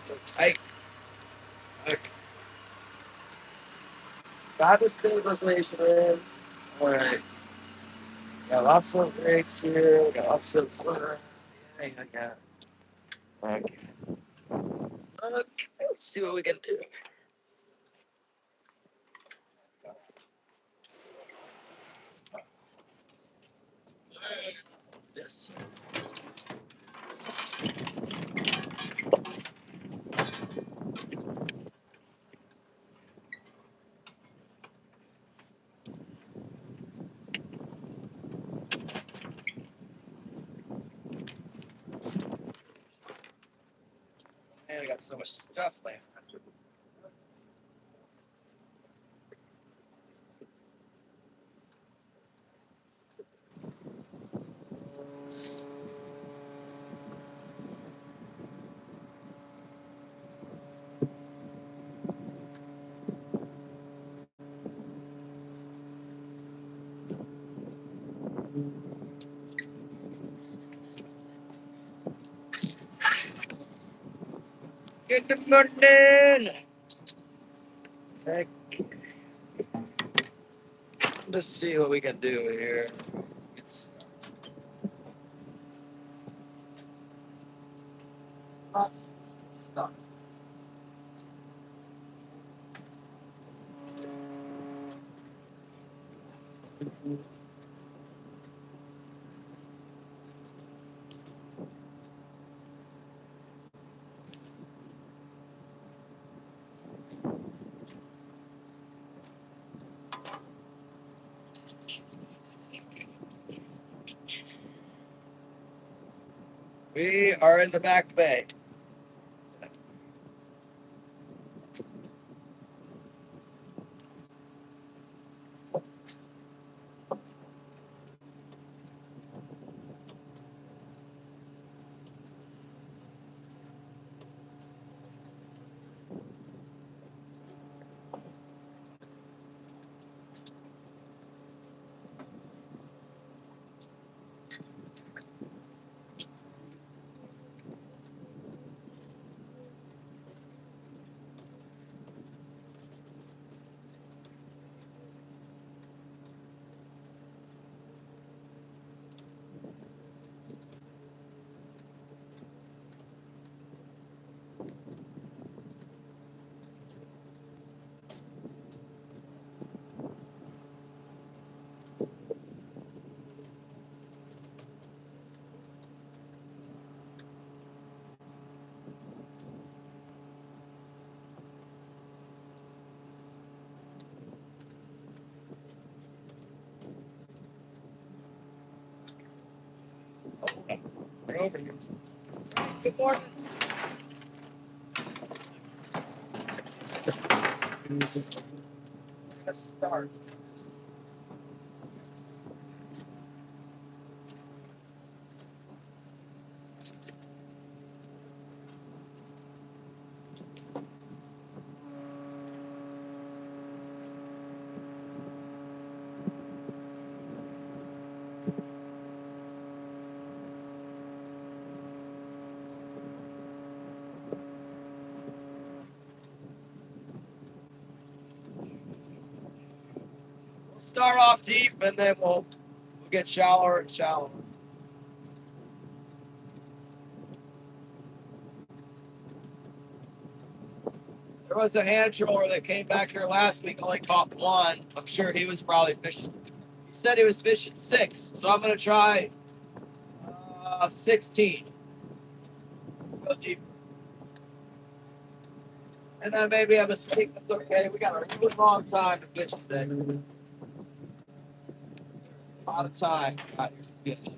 So tight. Okay. Got the stabilization in. All right. Got lots of brakes here. Got lots of. Yeah. Okay. Okay. Let's see what we can do. This. Man, I got so much stuff laying. Good morning. Okay. Let's see what we can do here. It's lots of stuff. We are in the back bay. We're over here. Good morning. Let's start. We'll start off deep and then we'll get shallower and shallower. There was a hand troller that came back here last week, only caught one. I'm sure he was probably fishing. He said he was fishing 6, so I'm going to try 16. Go deep. And then maybe a mistake. That's okay. We got a really long time to fish today. A lot of time out here to fish.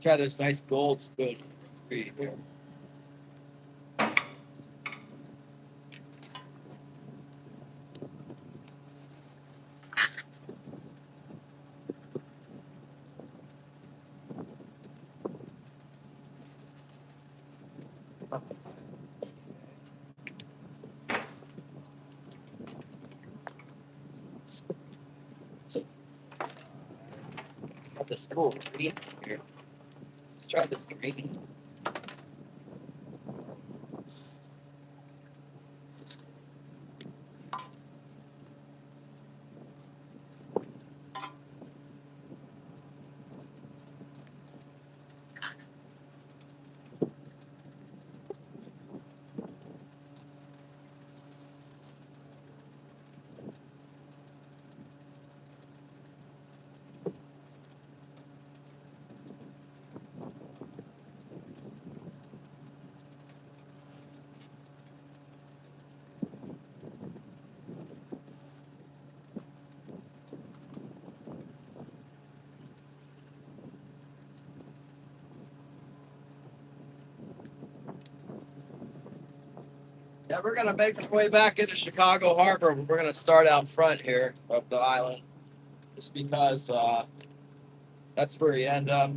Try this nice gold spoon here. Got this cool green here. Let's try this green. Yeah, we're gonna make our way back into Chicago Harbor. We're gonna start out front here of the island, just because that's where you end up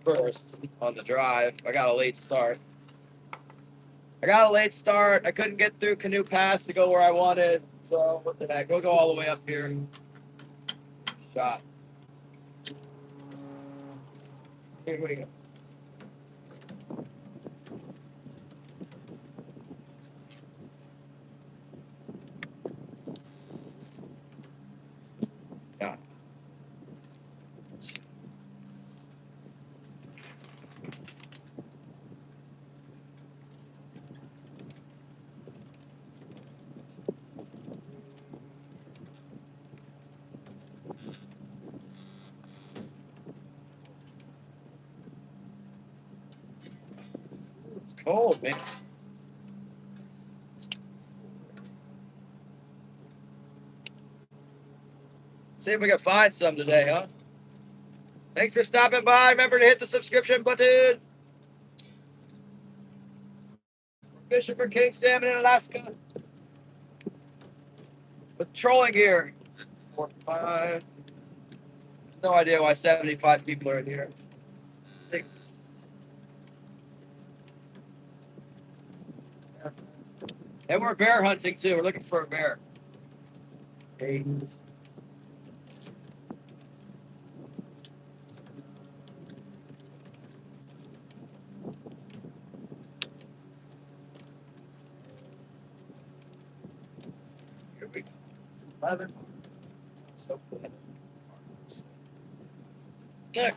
first on the drive. I got a late start. I couldn't get through Canoe Pass to go where I wanted, so what the heck? We'll go all the way up here. Shot. Here we go. Yeah. It's cold, man. See if we can find some today, huh? Thanks for stopping by. Remember to hit the subscription button. We're fishing for king salmon in Alaska with trolling gear. 45. No idea why 75 people are in here. 6. 7. And we're bear hunting too. We're looking for a bear. 8. Here we go. 11. So good. Look.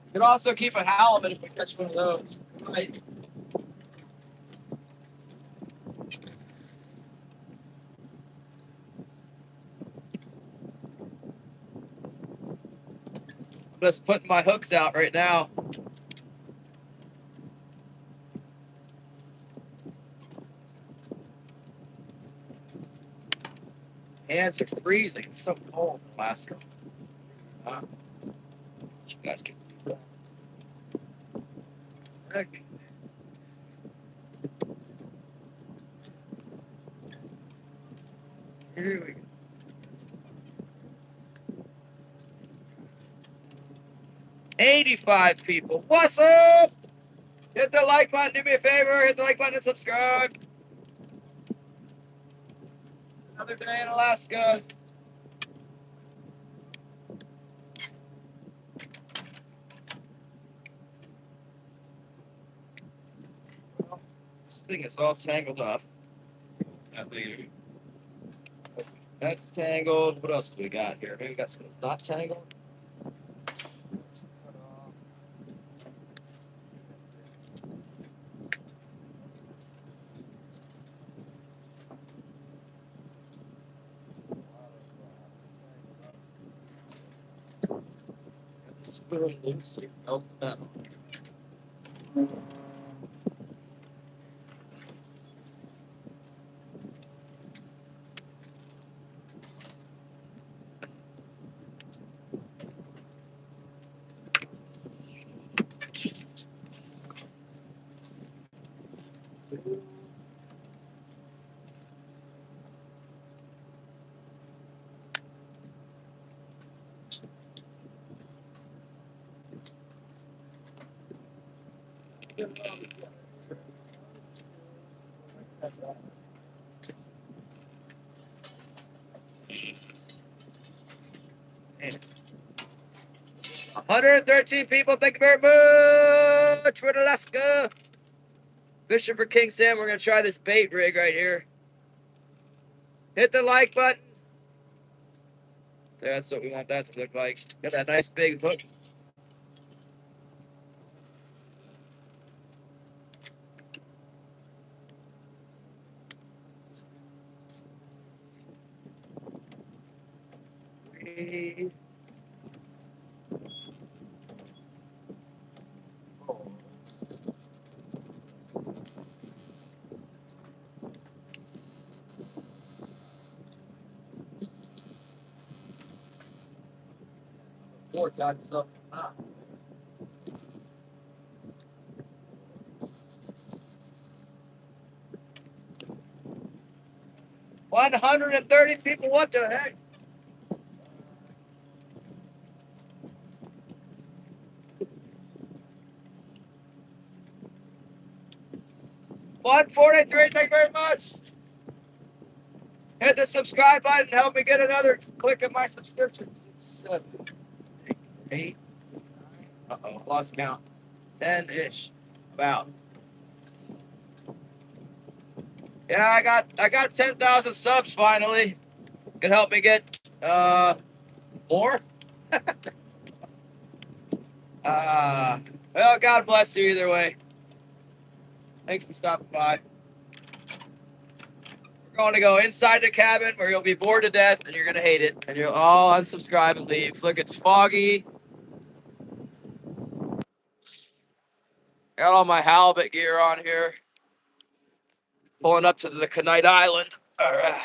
You can also keep a halibut if we catch one of those. Right. I'm just putting my hooks out right now. Hands are freezing. It's so cold in Alaska. You guys can do that. Okay. Here we go. 85 people. What's up? Hit the like button. Do me a favor. Hit the like button and subscribe. Another day in Alaska. Well, this thing is all tangled up. That later. That's tangled. What else do we got here? Maybe we got something that's not tangled. Spoon loose here. Oh, no. 113 people. Thank you very much. We're in Alaska. Fishing for King Sam. We're going to try this bait rig right here. Hit the like button. That's what we want that to look like. Got that nice big hook. Four got something. 130 people. What the heck? $143. Thank you very much. Hit the subscribe button. Help me get another click of my subscriptions. 7, 8, 9. Lost count. 10-ish. About. Yeah, I got 10,000 subs finally. Can help me get more. Well, God bless you either way. Thanks for stopping by. We're going to go inside the cabin where you'll be bored to death and you're going to hate it. And you'll all unsubscribe and leave. Look, it's foggy. Got all my halibut gear on here. Pulling up to the Kenite Island. All right.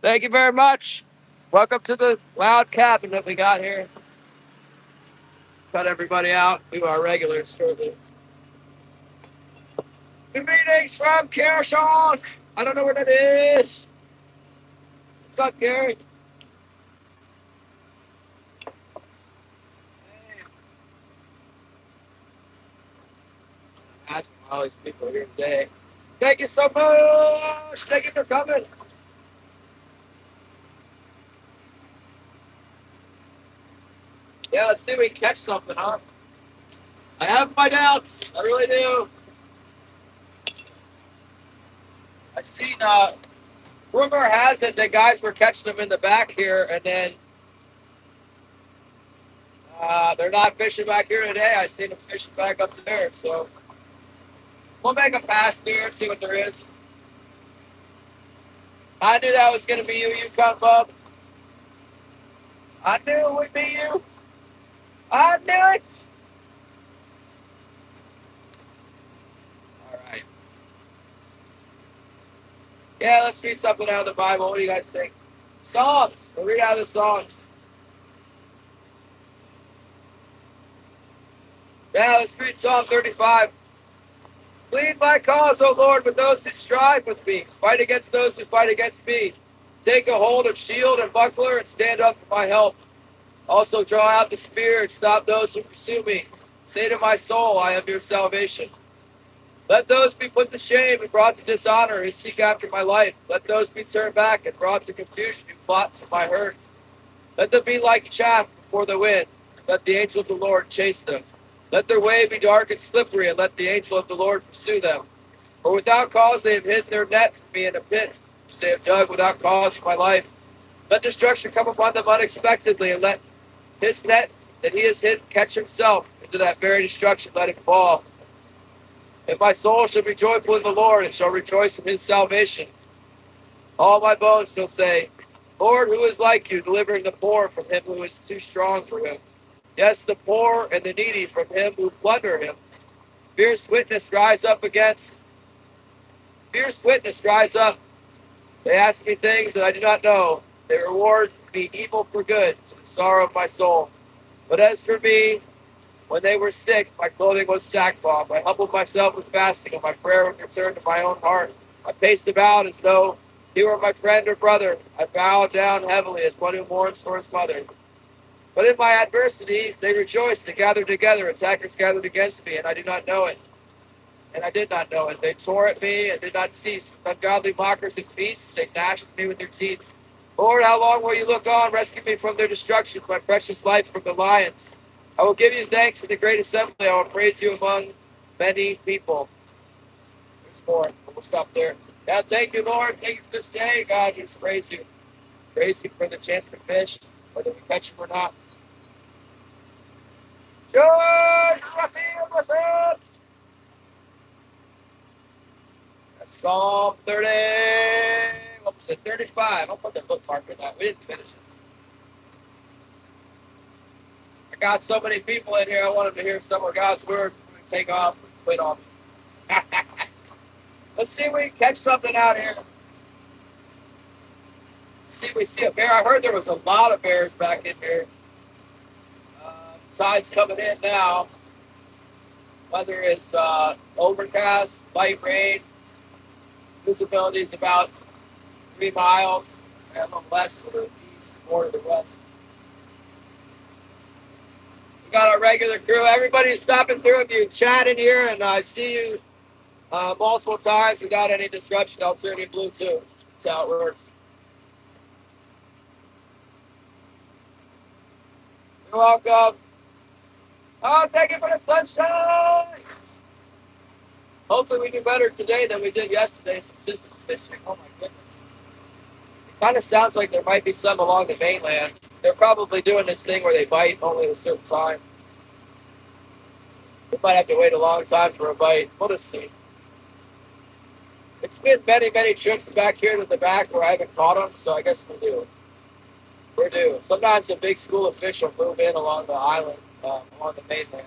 Thank you very much. Welcome to the loud cabin that we got here. Cut everybody out. We are regulars shortly. Greetings from Kershaw. I don't know where that is. What's up, Gary? Imagine all these people are here today. Thank you so much. Thank you for coming. Yeah, let's see if we can catch something, huh? I have my doubts. I really do. I seen rumor has it that guys were catching them in the back here, and then they're not fishing back here today. I seen them fishing back up there, so we'll make a pass there and see what there is. I knew that was gonna be you, Yukon Bub. I knew it would be you. I knew it. All right. Yeah, let's read something out of the Bible. What do you guys think? Psalms. We'll read out of the Psalms. Yeah, let's read Psalm 35. Plead my cause, O Lord, with those who strive with me. Fight against those who fight against me. Take a hold of shield and buckler and stand up for my help. Also draw out the spear and stop those who pursue me. Say to my soul, I am your salvation. Let those be put to shame and brought to dishonor who seek after my life. Let those be turned back and brought to confusion who plot to my hurt. Let them be like chaff before the wind. Let the angel of the Lord chase them. Let their way be dark and slippery, and let the angel of the Lord pursue them. For without cause they have hid their net for me in a pit, which they have dug without cause for my life. Let destruction come upon them unexpectedly, and let his net that he has hid catch himself. Into that very destruction let him fall. And my soul shall be joyful in the Lord, and shall rejoice in his salvation. All my bones shall say, Lord, who is like you, delivering the poor from him who is too strong for him? Yes, the poor and the needy from him who plunder him. Fierce witness rise up. They ask me things that I do not know. They reward me evil for good, to the sorrow of my soul. But as for me, when they were sick, my clothing was sackcloth. I humbled myself with fasting, and my prayer was returned to my own heart. I paced about as though he were my friend or brother. I bowed down heavily as one who mourns for his mother. But in my adversity, they rejoiced and gathered together. Attackers gathered against me, and I did not know it. And I did not know it. They tore at me and did not cease. Ungodly mockers and beasts, they gnashed me with their teeth. Lord, how long will you look on? Rescue me from their destruction, my precious life from the lions. I will give you thanks in the great assembly. I will praise you among many people. There's more. We'll stop there. God, thank you, Lord. Thank you for this day. God, just praise you. Praise you for the chance to fish, whether we catch them or not. George, Raphael, what's up? That's Psalm 30. What was it? 35. I'll put the bookmark in that. We didn't finish it. I got so many people in here. I wanted to hear some of God's word. I'm going to take off and quit on me. Let's see if we can catch something out here. See if we see a bear. I heard there was a lot of bears back in here. Tide's coming in now. Weather is overcast, light rain. Visibility is about 3 miles. A little less to the east, more to the west. We got our regular crew. Everybody's stopping through. If you chat in here and I see you multiple times without any disruption, I'll turn you blue too. That's how it works. You're welcome. Oh, thank you for the sunshine. Hopefully we do better today than we did yesterday. Subsistence fishing. Oh my goodness. It kind of sounds like there might be some along the mainland. They're probably doing this thing where they bite only at a certain time. We might have to wait a long time for a bite. We'll just see. It's been many, many trips back here to the back where I haven't caught them, so I guess we're due. We're due. Sometimes a big school of fish will move in along the island, along the mainland.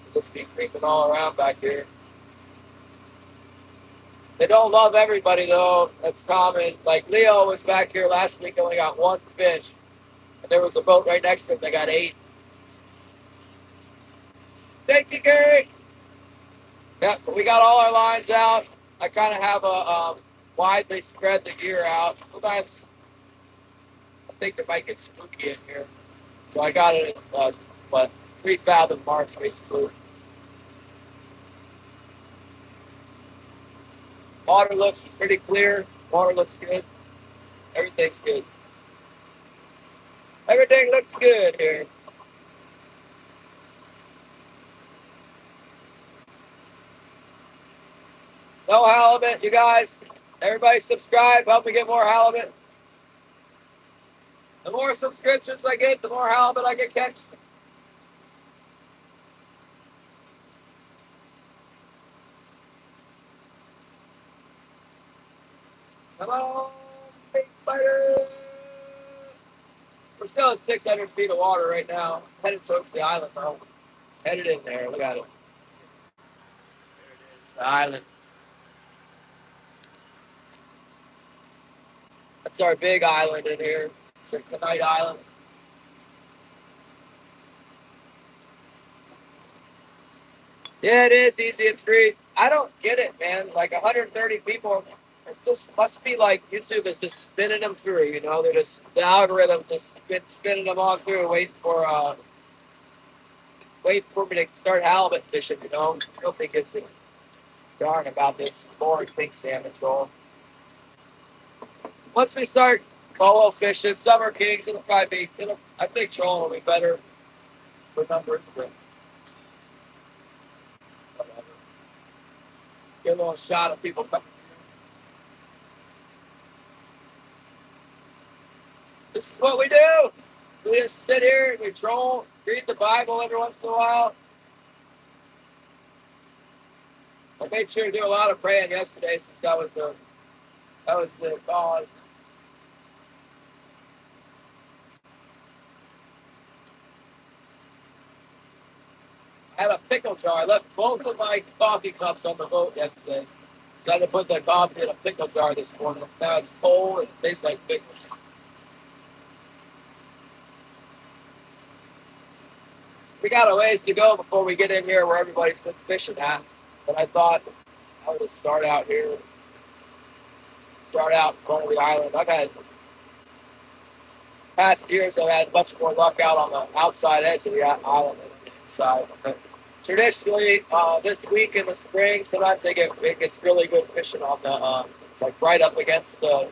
They'll just be creeping all around back here. They don't love everybody, though. That's common. Like Leo was back here last week, only got 1 fish. And there was a boat right next to him that got 8. Thank you, Gary. Yeah, we got all our lines out. I kind of have a widely spread the gear out. Sometimes I think it might get spooky in here. So I got it at 3 fathom marks, basically. Water looks pretty clear. Water looks good. Everything's good. Everything looks good here. No halibut, you guys. Everybody subscribe. Help me get more halibut. The more subscriptions I get, the more halibut I can catch. Hello, big fighter. We're still at 600 feet of water right now. Headed towards the island, though. Headed in there. Look at it. There it is, the island. That's our big island in here. It's a Kenite Island. Yeah, it is easy and free. I don't get it, man. Like 130 people. It just must be like YouTube is just spinning them through. You know, they're just the algorithms just spinning them on through, waiting for me to start halibut fishing. You know, I don't think it's darn about this boring pink salmon troll. Once we start coho fishing, summer kings, it'll probably be. I think trolling will be better for numbers, but whatever. Get a little shot of people coming. This is what we do. We just sit here and we troll, read the Bible every once in a while. I made sure to do a lot of praying yesterday since that was the cause. I had a pickle jar. I left both of my coffee cups on the boat yesterday. So I had to put the coffee in a pickle jar this morning. Now it's cold and it tastes like pickles. We got a ways to go before we get in here where everybody's been fishing at. But I thought I would just start out here. Start out in front of the island. I've had past years, I've had much more luck out on the outside edge of the island than on the inside. But traditionally, this week in the spring, sometimes it gets really good fishing on the like right up against the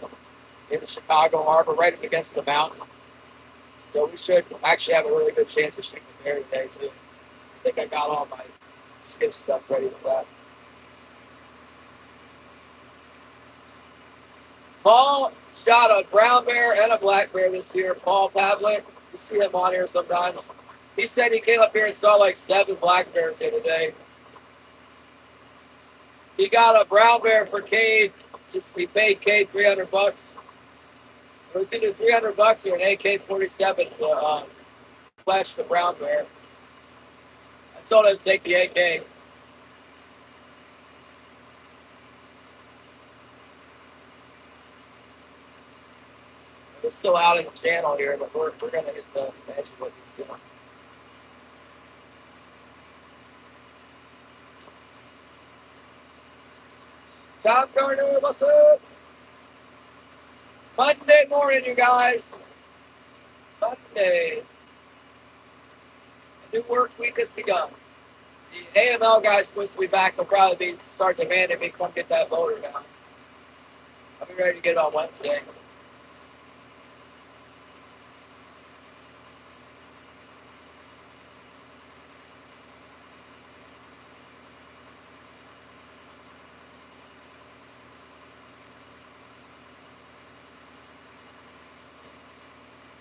in the Chicago Harbor, right up against the mountain. So we should actually have a really good chance of shooting a bear today too. I think I got all my skiff stuff ready for that. Paul shot a brown bear and a black bear this year. Paul Pavlik, you see him on here sometimes. He said he came up here and saw like 7 black bears the other day. He got a brown bear for Cade. He paid Cade $300. It was either $300 or an AK-47 to flesh the brown bear. I told him to take the AK. We're still out in the channel here, but we're going to hit the edge of what you see. Tom Gardner, what's up? Monday morning, you guys. Monday. A new work week has begun. The AML guy's supposed to be back. He'll probably be start demanding me come get that motor down. I'll be ready to get it on Wednesday.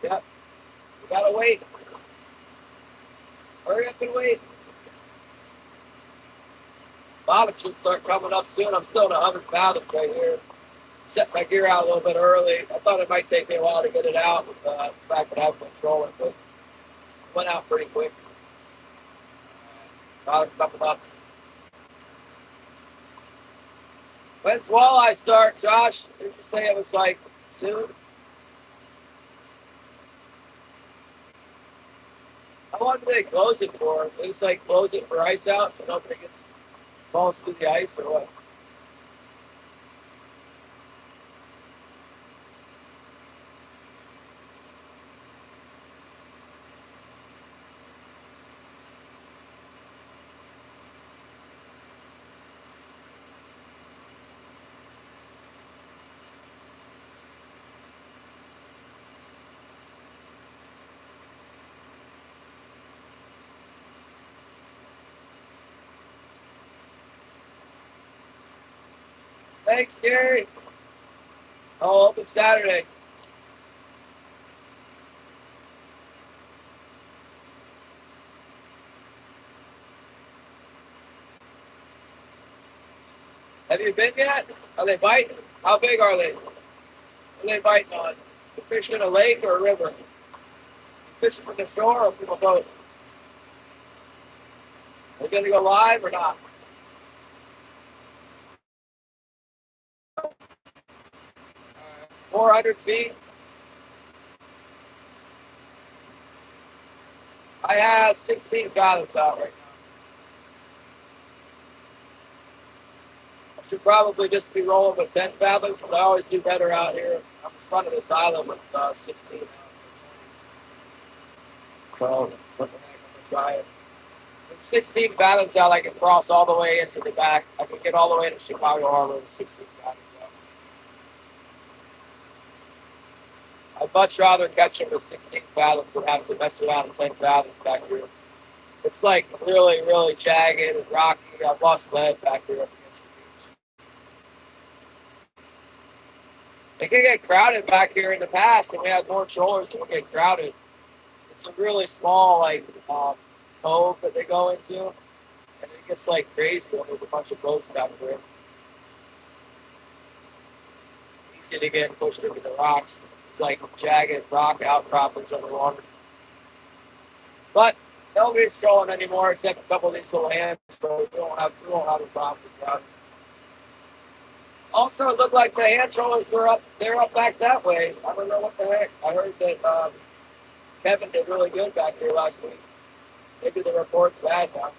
Yep. We gotta wait. Hurry up and wait. Bottom should start coming up soon. I'm still at 100 fathoms right here. Set my gear out a little bit early. I thought it might take me a while to get it out with the fact that I have control it, but it went out pretty quick. Bottom coming up. When's walleye start, Josh? Did you say it was like soon? How long do they close it for? They just like close it for ice out so nobody falls through the ice or what? Thanks, Gary. Oh, open Saturday. Have you been yet? Are they biting? How big are they? What are they biting on? You fishing in a lake or a river? You fishing from the shore or from a boat? Are you going to go live or not? 400 feet. I have 16 fathoms out right now. I should probably just be rolling with 10 fathoms, but I always do better out here. I'm in front of this island with 16 out. So, what the heck, I'm going to try it. With 16 fathoms out, I can cross all the way into the back. I can get all the way to Chicago Harbor with 16 fathoms out. I'd much rather catch him with 16 fathoms than have to mess around with 10 fathoms back here. It's like really, really jagged and rocky. I've lost lead back here up against the beach. It can get crowded back here in the past, and we had more trollers that would get crowded. It's a really small, like, cove that they go into, and it gets like crazy when there's a bunch of boats back there. Easy to get pushed into the rocks. It's like jagged rock outcroppings underwater. But nobody's trolling anymore except a couple of these little hamsters. We won't have a problem with that. Also, it looked like the hand trollers were up. They're up back that way. I don't know what the heck. I heard that Kevin did really good back here last week. Maybe the report's bad now.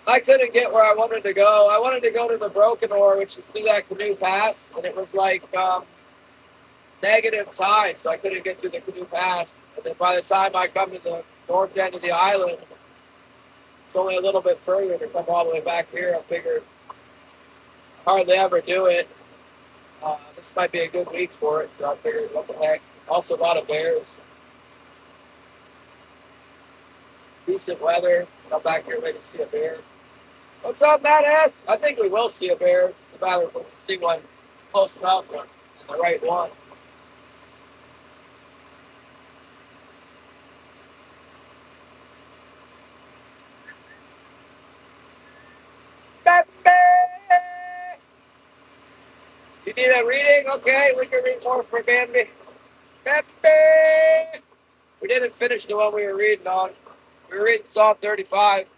I couldn't get where I wanted to go. I wanted to go to the Broken Oar, which is through that canoe pass, and it was like negative tide, so I couldn't get through the canoe pass. And then by the time I come to the north end of the island, it's only a little bit further to come all the way back here. I figured hardly ever do it. This might be a good week for it, so I figured, what the heck. Also, a lot of bears. Decent weather. Come back here, maybe see a bear. What's up, Matt S? I think we will see a bear. It's just a matter of see one. It's close enough and the right one. You need a reading? Okay, we can read more for Bambi. Bambi! We didn't finish the one we were reading on. We were reading Psalm 35.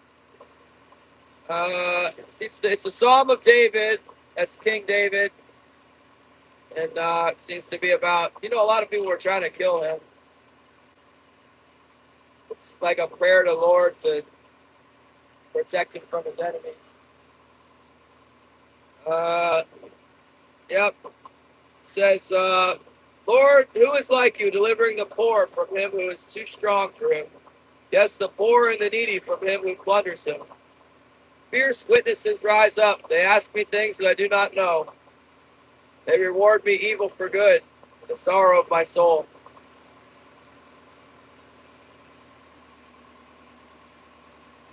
It's a Psalm of David. That's King David. And it seems to be about, a lot of people were trying to kill him. It's like a prayer to the Lord to protect him from his enemies. Yep. It says, Lord, who is like you, delivering the poor from him who is too strong for him? Yes, the poor and the needy from him who plunders him. Fierce witnesses rise up. They ask me things that I do not know. They reward me evil for good, for the sorrow of my soul.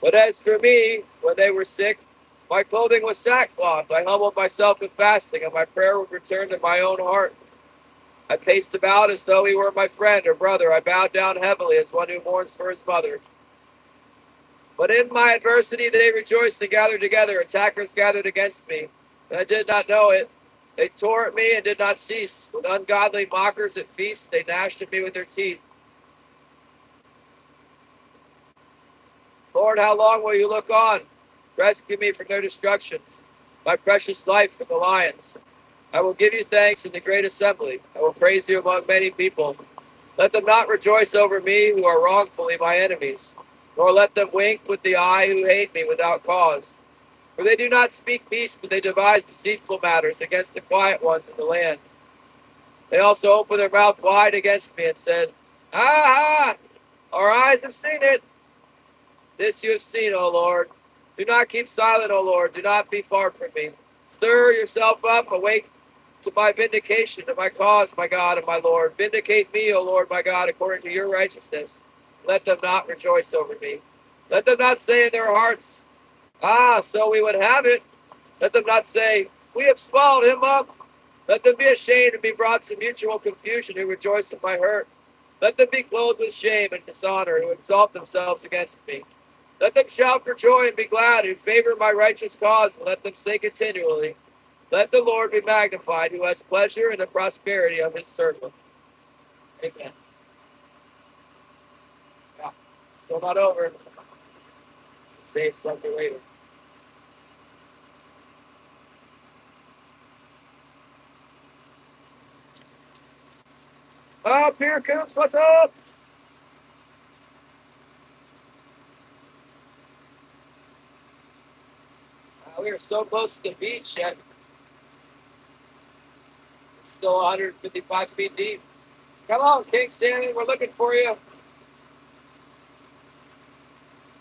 But as for me, when they were sick, my clothing was sackcloth. I humbled myself with fasting, and my prayer would return to my own heart. I paced about as though he were my friend or brother. I bowed down heavily as one who mourns for his mother. But in my adversity they rejoiced and gathered together. Attackers gathered against me, and I did not know it. They tore at me and did not cease. With ungodly mockers at feasts, they gnashed at me with their teeth. Lord, how long will you look on? Rescue me from their destructions, my precious life from the lions. I will give you thanks in the great assembly. I will praise you among many people. Let them not rejoice over me who are wrongfully my enemies, nor let them wink with the eye who hate me without cause. For they do not speak peace, but they devise deceitful matters against the quiet ones in the land. They also opened their mouth wide against me and said, "Ah, our eyes have seen it. This you have seen, O Lord. Do not keep silent, O Lord. Do not be far from me. Stir yourself up, awake to my vindication, to my cause, my God and my Lord. Vindicate me, O Lord, my God, according to your righteousness. Let them not rejoice over me. Let them not say in their hearts, so we would have it. Let them not say, we have swallowed him up. Let them be ashamed and be brought to mutual confusion who rejoice in my hurt. Let them be clothed with shame and dishonor who exalt themselves against me. Let them shout for joy and be glad who favor my righteous cause, and let them say continually, let the Lord be magnified who has pleasure in the prosperity of his servant. Amen. Yeah, still not over. Save something later. Oh, Pierre Coops, what's up? We are so close to the beach yet. It's still 155 feet deep. Come on, King Sammy, we're looking for you.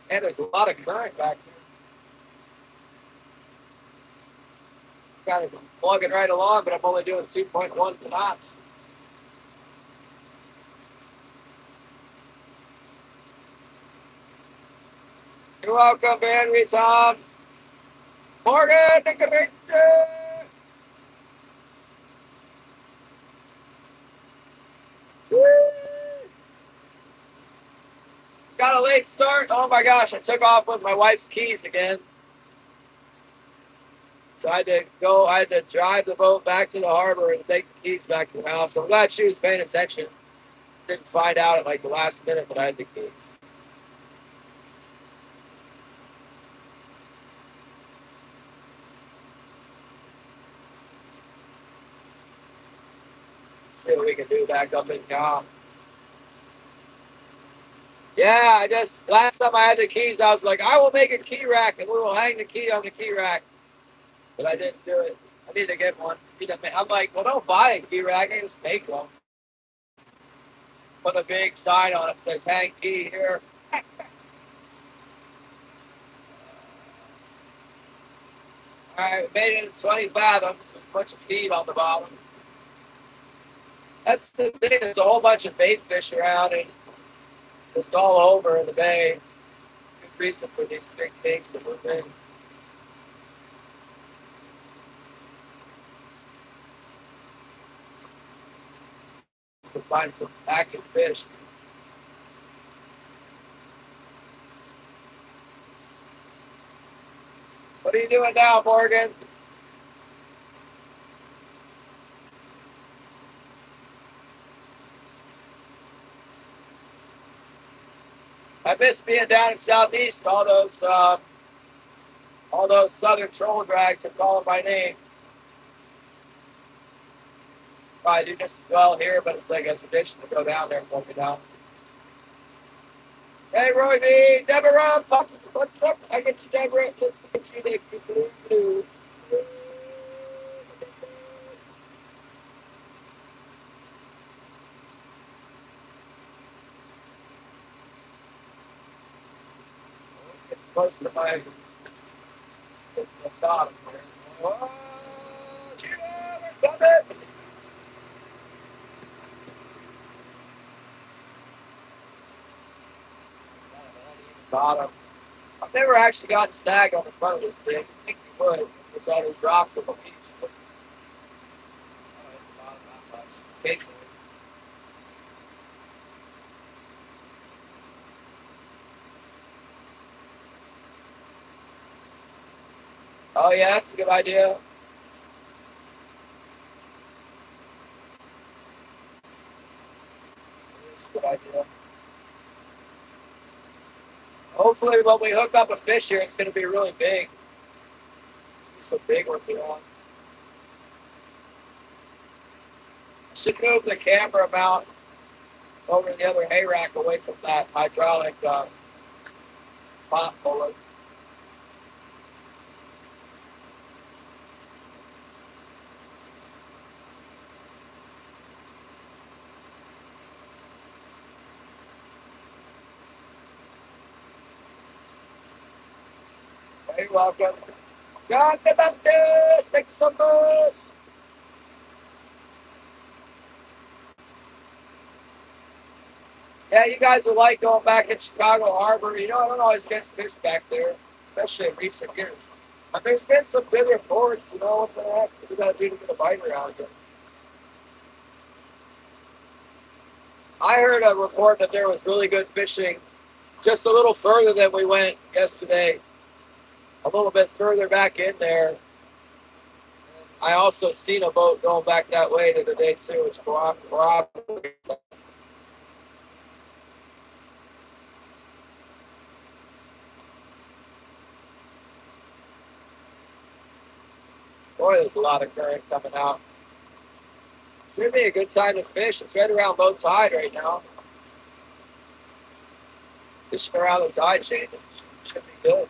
And there's a lot of current back there. Kind of plugging right along, but I'm only doing 2.1 knots. You're welcome, Henry Tom. Morgan, got a late start. Oh my gosh, I took off with my wife's keys again. So I had to drive the boat back to the harbor and take the keys back to the house. I'm glad she was paying attention. Didn't find out at like the last minute that I had the keys. See what we can do back up in Calm. Yeah, last time I had the keys, I was like, I will make a key rack and we will hang the key on the key rack. But I didn't do it. I need to get one. I'm like, well, don't buy a key rack, I just make one. Put a big sign on it that says hang key here. All right, we made it to 20 fathoms. A bunch of feed on the bottom. That's the thing. There's a whole bunch of bait fish around and just all over in the bay. Good reason for these big cakes to move in. To find some active fish. What are you doing now, Morgan? I miss being down in Southeast. All those southern troll drags are calling my name. I do just as well here, but it's like a tradition to go down there and poke it down. Hey, Roy B, Deborah, what's up? I get you, Deborah. Let's get you, Nick. Blue. Get close to my bottom here. Oh, Gina, we're coming. Bottom. I've never actually gotten snagged on the front of this thing. I think you would. There's all these rocks on the beach. I don't hit the bottom that much. Occasionally. Oh, yeah, that's a good idea. That's a good idea. Hopefully, when we hook up a fish here, it's going to be really big. Some big ones on. Should move the camera mount over the other hay rack away from that hydraulic pot puller. Hey, welcome. John the Baptist, make some moves. Yeah, you guys will like going back at Chicago Harbor. You know, I don't always get fish back there, especially in recent years. But there's been some good reports, you know, what the heck we got to do to get a bite around here. I heard a report that there was really good fishing just a little further than we went yesterday, a little bit further back in there. I also seen a boat going back that way the other day too, which corroborates that. Boy, there's a lot of current coming out. Should be a good time to fish. It's right around low tide right now. Fishing around the tide chain should be good.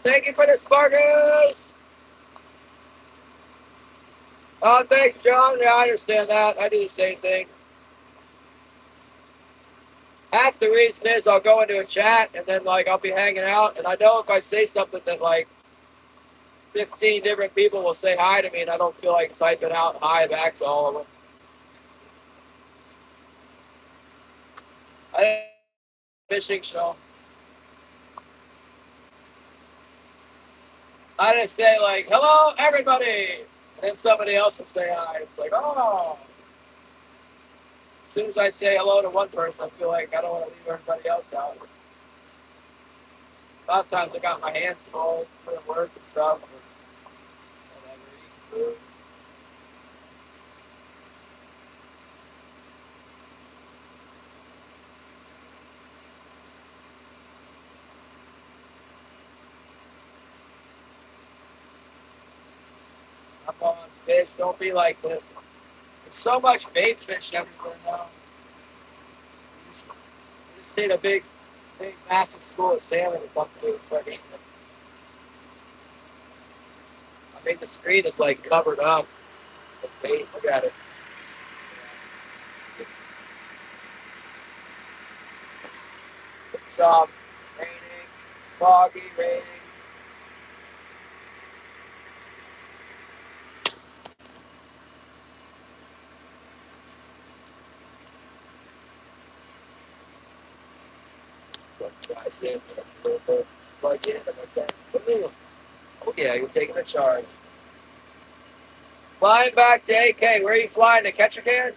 Thank you for the sparkles. Oh, thanks, John. Yeah, I understand that. I do the same thing. Half the reason is I'll go into a chat and then like I'll be hanging out, and I know if I say something that like 15 different people will say hi to me, and I don't feel like typing out hi back to all of them. I fishing show. I just say like hello everybody, and then somebody else will say hi. It's like oh. As soon as I say hello to one person, I feel like I don't want to leave everybody else out. A lot of times I got my hands full for work and stuff. Whatever, eating food. I'm on fish. Don't be like this. There's so much bait fish everywhere now. We just need a big, massive school of salmon to come to and start eating them. think the screen is like covered up. Wait, look at it. It's raining, foggy, raining. Guys in a little bit. Plug in, okay. Oh yeah, you're taking a charge. Flying back to AK. Where are you flying? To Catcher Can?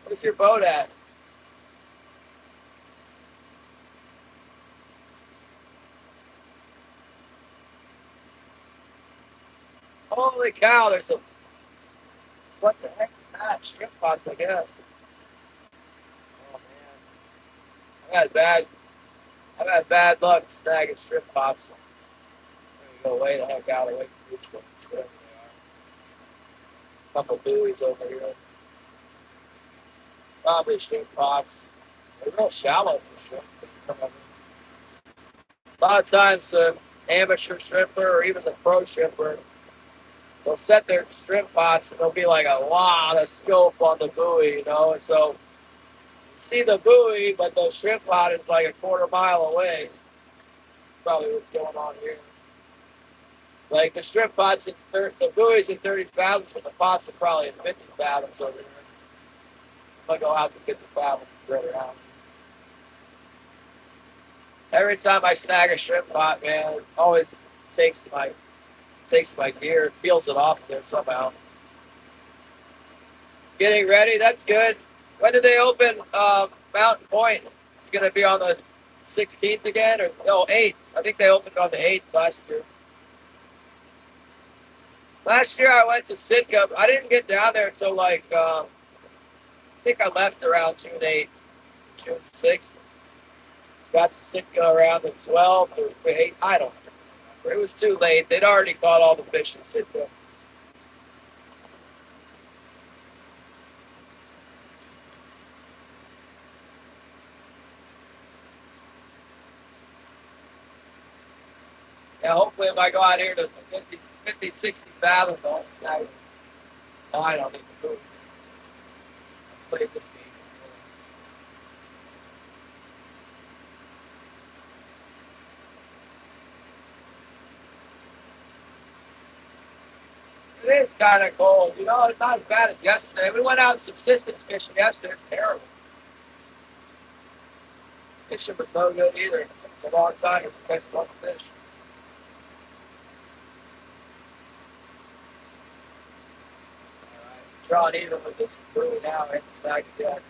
Where's your boat at? Holy cow, there's a... What the heck is that? Shrimp pots, I guess. Oh man. I've had bad luck snagging shrimp pots. I'm gonna go way the heck out away from these things. Whatever they are. A couple buoys over here. Probably shrimp pots. They're real shallow for shrimp. A lot of times the amateur shrimper or even the pro shrimper, they'll set their shrimp pots and there'll be like a lot of scope on the buoy, you know, and so you see the buoy, but the shrimp pot is like a quarter mile away. Probably what's going on here. Like the shrimp pots, the buoy's in 30 fathoms, but the pots are probably in 50 fathoms over here. I'm gonna go out to 50 fathoms right around. Every time I snag a shrimp pot, man, it always takes my gear, peels it off there somehow. Getting ready, that's good. When did they open Mountain Point? It's gonna be on the 16th again, or no, 8th. I think they opened on the 8th last year. Last year I went to Sitka. I didn't get down there until like I think I left around June 8th, June 6th. Got to Sitka around the 12th or 8th. I don't remember. It was too late. They'd already caught all the fish in Sitka. Yeah, hopefully if I go out here to 50, 60 fathoms, I'll snag it. No, I don't need to move. I've played this game before. It is kind of cold. You know, it's not as bad as yesterday. We went out subsistence fishing yesterday. It's terrible. Fishing was no good either. It took a long time to catch one fish. Drawing even with this buoy now, I haven't snagged it yet.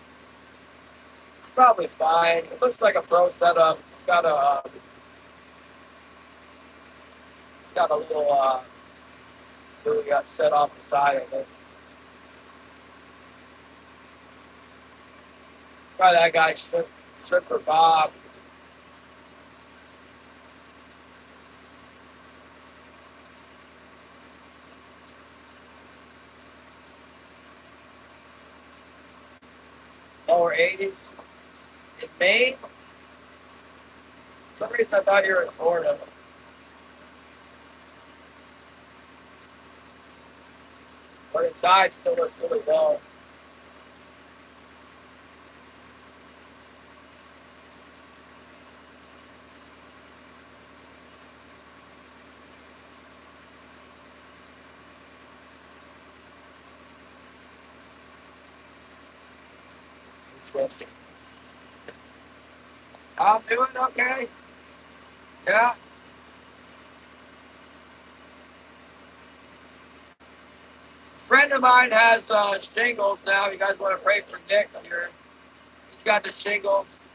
It's probably fine. It looks like a pro setup. It's got a little buoy got set off the side of it. Probably that guy stripper Bob. Lower 80s. In Maine? For some reason I thought you were in Florida. But the tide still looks really low. This. I'm doing okay. Yeah. A friend of mine has shingles now. You guys want to pray for Nick here? He's got the shingles.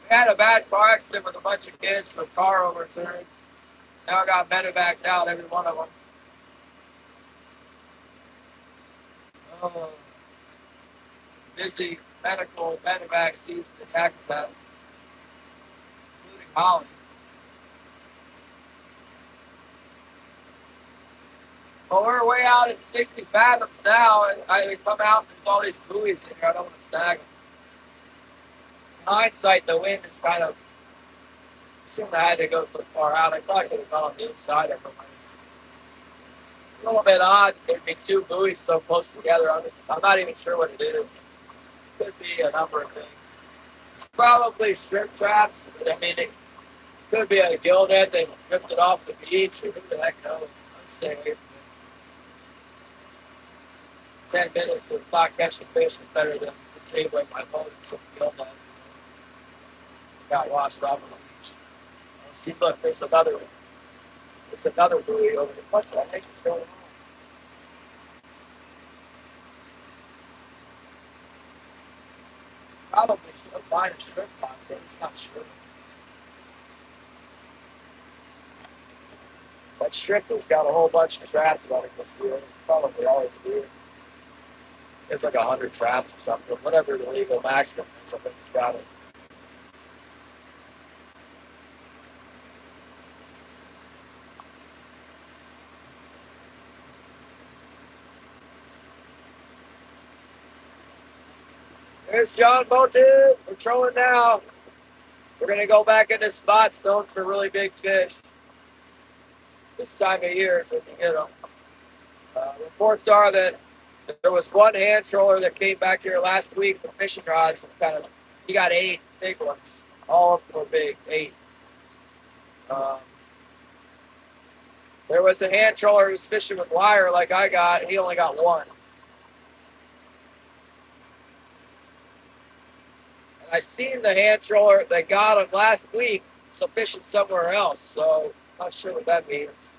We had a bad car accident with a bunch of kids. The car overturned. Now I got medevaced out, every one of them. Oh, busy medical medevac season in Yakima, including Holly. Well, we're way out at 60 fathoms now, and I come out and there's all these buoys in here. I don't want to snag them. In hindsight, the wind is kind of Shouldn't have had to go so far out. I thought I could have gone on the inside of them. It's a little bit odd. There'd be two buoys so close together. I'm not even sure what it is. Could be a number of things. It's probably shrimp traps. I mean, it could be a gill net that drifted off the beach, or who the heck knows. I'm staying away from it. 10 minutes of not catching fish is better than disabling my boat in some gill net. Got washed off on the beach. And see, look, there's another one. There's another buoy over there. What the heck is going on? Probably a line of shrimp pots, and it's not shrimp. That shrimp has got a whole bunch of traps running this year. It's probably always do. It's like 100 traps or something. Whatever the legal maximum is, I think it's got it. There's John Bolton. We're trolling now. We're going to go back into spots known for really big fish. This time of year is when you get them. Reports are that there was one hand troller that came back here last week with fishing rods. And he got 8 big ones. All of them were big, 8. There was a hand troller who was fishing with wire like I got. He only got 1. And I seen the hand troller that got him last week, so fishing somewhere else. So I'm not sure what that means.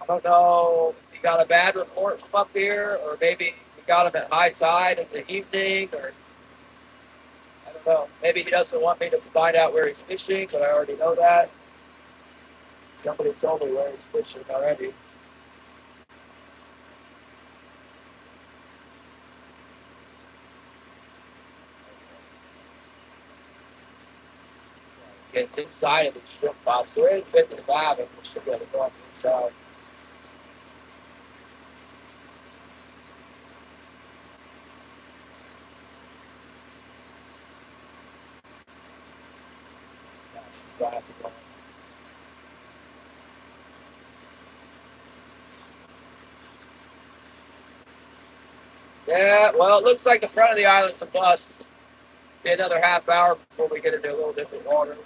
I don't know if he got a bad report from up here, or maybe he got him at high tide in the evening, or I don't know. Maybe he doesn't want me to find out where he's fishing, but I already know that. Somebody told me where he's fishing already. Get inside of the shrimp box. So we're in 55, and we should be able to go on the inside. That's his last one. Yeah, well, it looks like the front of the island's a bust. Be another half hour before we get into a little different water.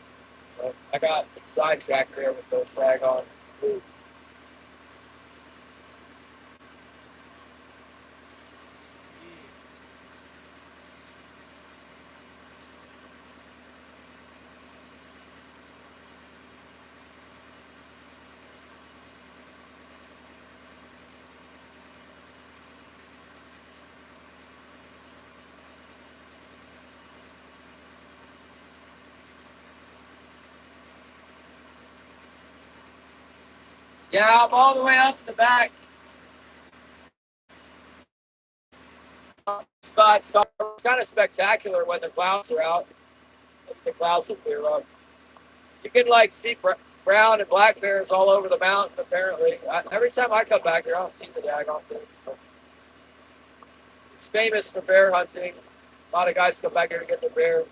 But I got sidetracked there with those tag on. Yeah, I'm all the way up the back spots. It's kind of spectacular when the clouds are out. The clouds will clear up. You can see brown and black bears all over the mountain. Apparently, every time I come back here, I don't see the daggone things. But it's famous for bear hunting. A lot of guys come back here to get their bear.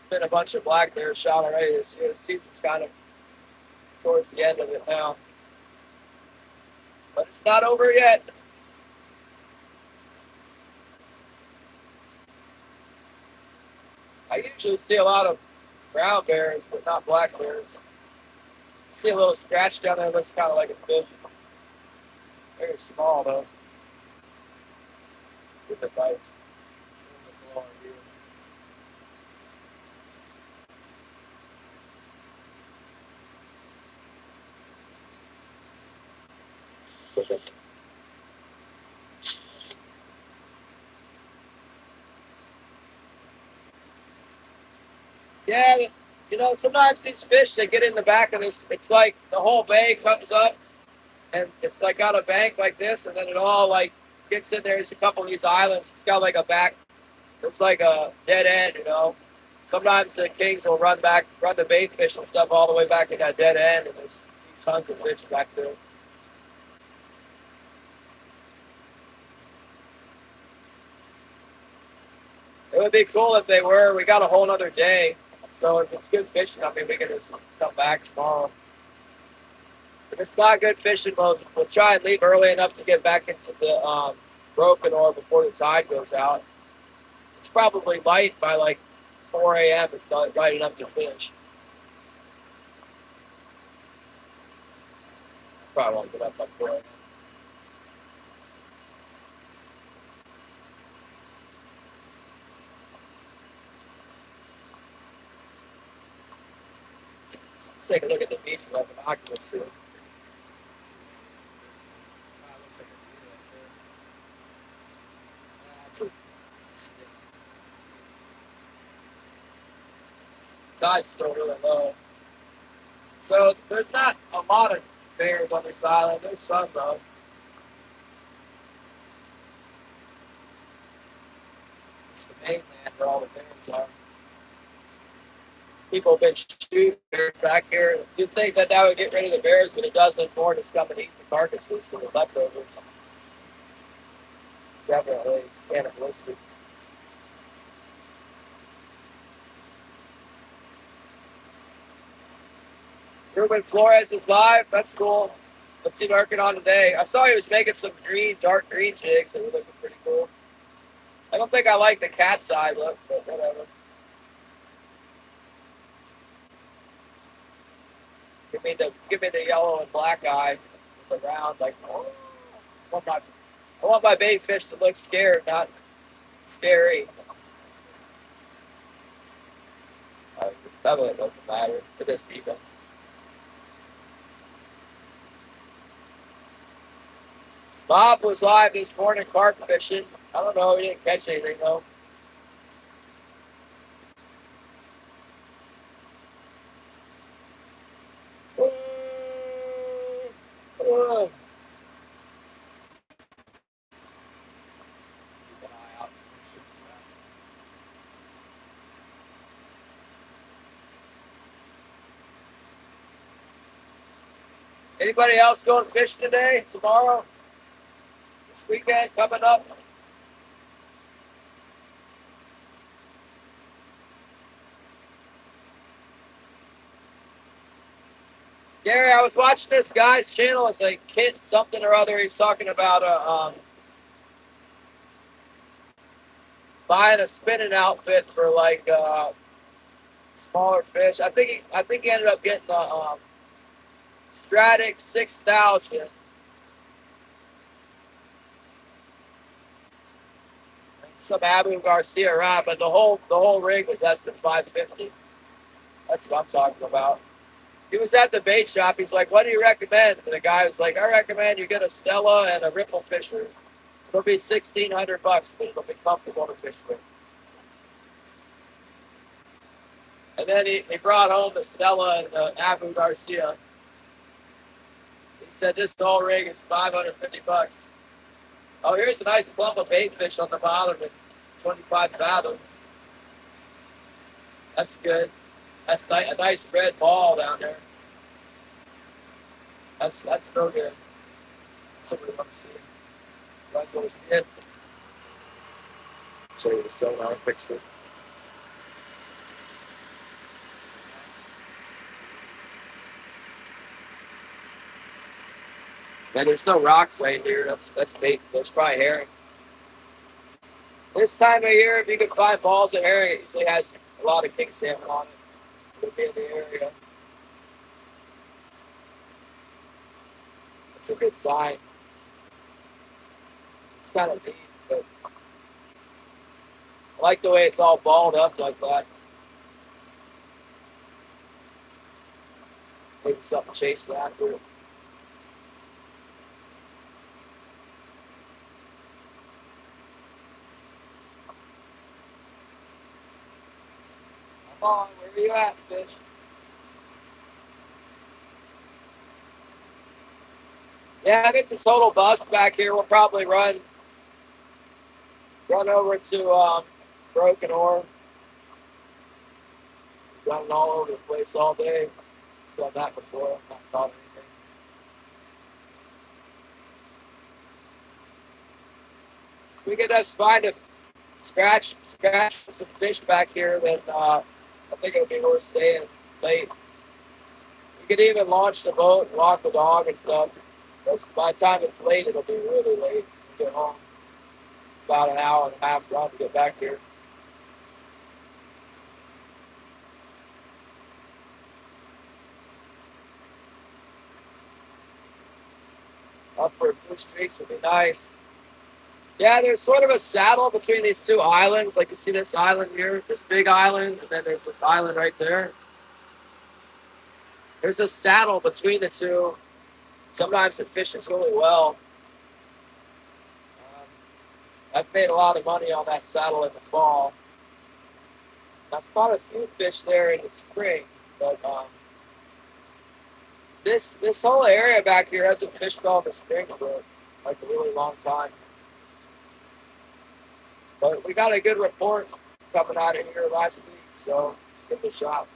There's been a bunch of black bears shot already this year. The season's kind of towards the end of it now, but it's not over yet. I usually see a lot of brown bears, but not black bears. I see a little scratch down there. Looks kind of like a fish. Very small though. Let's see if it bites. Yeah, sometimes these fish, they get in the back of this. It's like the whole bay comes up, and it's like got a bank like this, and then it all gets in there. There's a couple of these islands. It's got like a back. It's like a dead end. Sometimes the kings will run the bait fish and stuff all the way back in that dead end, and there's tons of fish back there. would be cool if they were. We got a whole other day. So if it's good fishing, I mean, we can just come back tomorrow. If it's not good fishing, we'll try and leave early enough to get back into the broken ore before the tide goes out. It's probably light by like 4 a.m. It's not light enough to fish. Probably won't get up by 4 a.m. Let's take a look at the beach with binoculars too. Looks like a deer right there. That's a stick. Tide's still really low. So there's not a lot of bears on this island. There's some though. It's the mainland where all the bears are. People have been shooting bears back here. You'd think that would get rid of the bears, but it doesn't. More to come and eat the carcasses and the leftovers. Definitely cannibalistic. Ruben Flores is live. That's cool. What's he working on today? I saw he was making some dark green jigs that were looking pretty cool. I don't think I like the cat's eye look, but whatever. Give me the yellow and black eye with the round, like, oh, I want my bait fish to look scared, not scary. That really doesn't matter for this even. Bob was live this morning carp fishing. I don't know, he didn't catch anything though. Anybody else going fishing today, tomorrow, this weekend coming up? Gary, I was watching this guy's channel. It's like Kit something or other. He's talking about buying a spinning outfit for like smaller fish. I think he ended up getting a Stratic 6000. Some Abu Garcia rod, but the whole rig was less than $550. That's what I'm talking about. He was at the bait shop. He's like, "What do you recommend?" And the guy was like, "I recommend you get a Stella and a Ripple Fisher. It'll be $1,600, but it'll be comfortable to fish with." And then he brought home the Stella and the Abu Garcia. He said this whole rig is $550. Oh, here's a nice clump of bait fish on the bottom at 25 fathoms. That's good. That's a nice red ball down there. That's real good. That's what we want to see. You guys want to see it? Show you the sonar picture. Man, there's no rocks right here. That's bait fish. Probably herring. This time of year, if you can find balls of herring, it usually has a lot of king salmon on it. It'll be in the area. It's a good sign. It's kind of deep, but I like the way it's all balled up like that. Maybe something chasing after it. Come on, where are you at, fish? Yeah, if it's a total bust back here, we'll probably run over to Broken Ore. Running all over the place all day. Done that before. Not caught anything. We could just find scratch some fish back here, then I think it would be worth staying late. You could even launch the boat and walk the dog and stuff. But by the time it's late, it'll be really late. You get home. It's about an hour and a half run to get back here. Upward blue streaks would be nice. Yeah, there's sort of a saddle between these two islands. Like you see this island here, this big island, and then there's this island right there. There's a saddle between the two. Sometimes it fishes really well. I've made a lot of money on that saddle in the fall. I've caught a few fish there in the spring, but this whole area back here hasn't fished well in the spring for like a really long time. But we got a good report coming out of here last week, so let's give it a shot.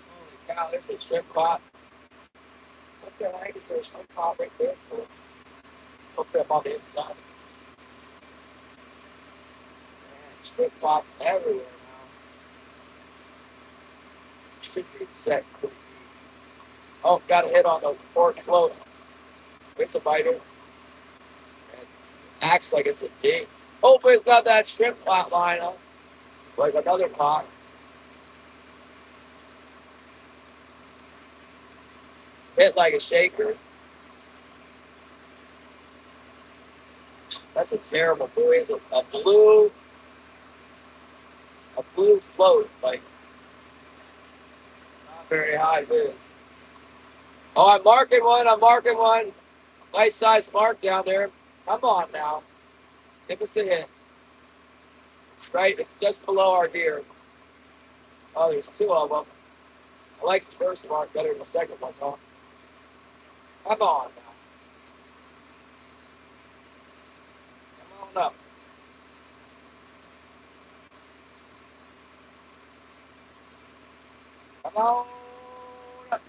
Holy cow, there's a shrimp pot. What the heck is there a shrimp pot right there for? Hopefully I'm on the inside. Man, shrimp pots everywhere now. Should be set pretty deep. Oh, got a hit on the port float. There's a biter. And acts like it's a ding. Hopefully it's not that shrimp pot line, huh? Like another pot. Hit like a shaker. That's a terrible buoy. It's a blue float, like not very high vis. Oh, I'm marking one. Nice size mark down there. Come on now. Give us a hit. It's right, it's just below our gear. Oh, there's two of them. I like the first mark better than the second one, though. Come on now. Come on up. Come on up.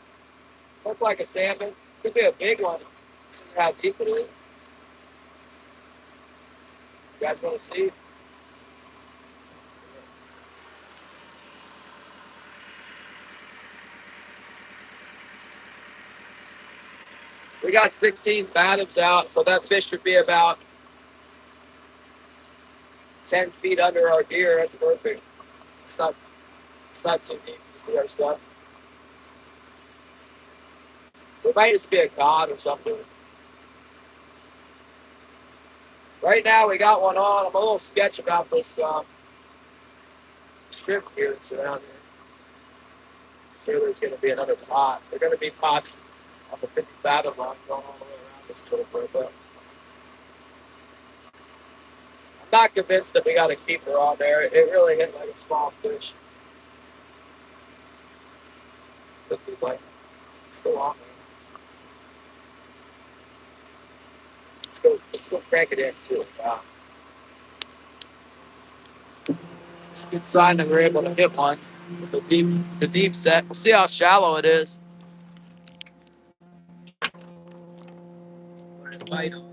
Look like a salmon. Could be a big one. See how deep it is. You guys want to see? We got 16 fathoms out, so that fish should be about 10 feet under our gear. That's perfect. It's not too deep to see our stuff. It might just be a cod or something. Right now we got one on. I'm a little sketched about this shrimp here that's around here. I'm sure there's going to be another pot. There are going to be pots on the 50 fathom line going all the way around this tripper, but I'm not convinced that we got a keeper on there. It really hit like a small fish. Could be like still on there. Let's go crank it in and see what we got. It's a good sign that we're able to hit one with the deep set. We'll see how shallow it is. We're gonna bite on.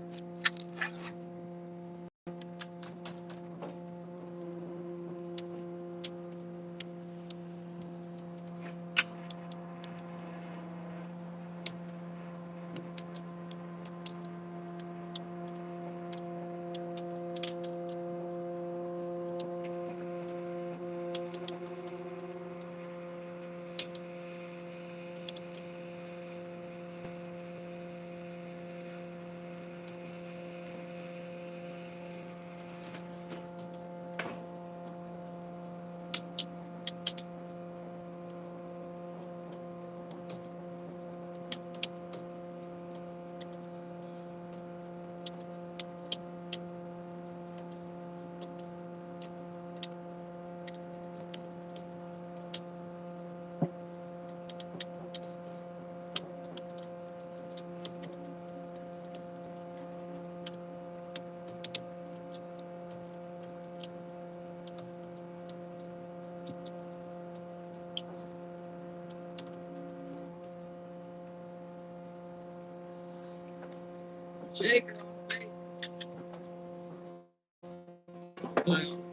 Jake,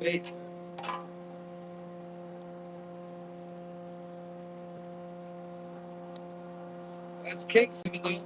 wait. That's kicks. That's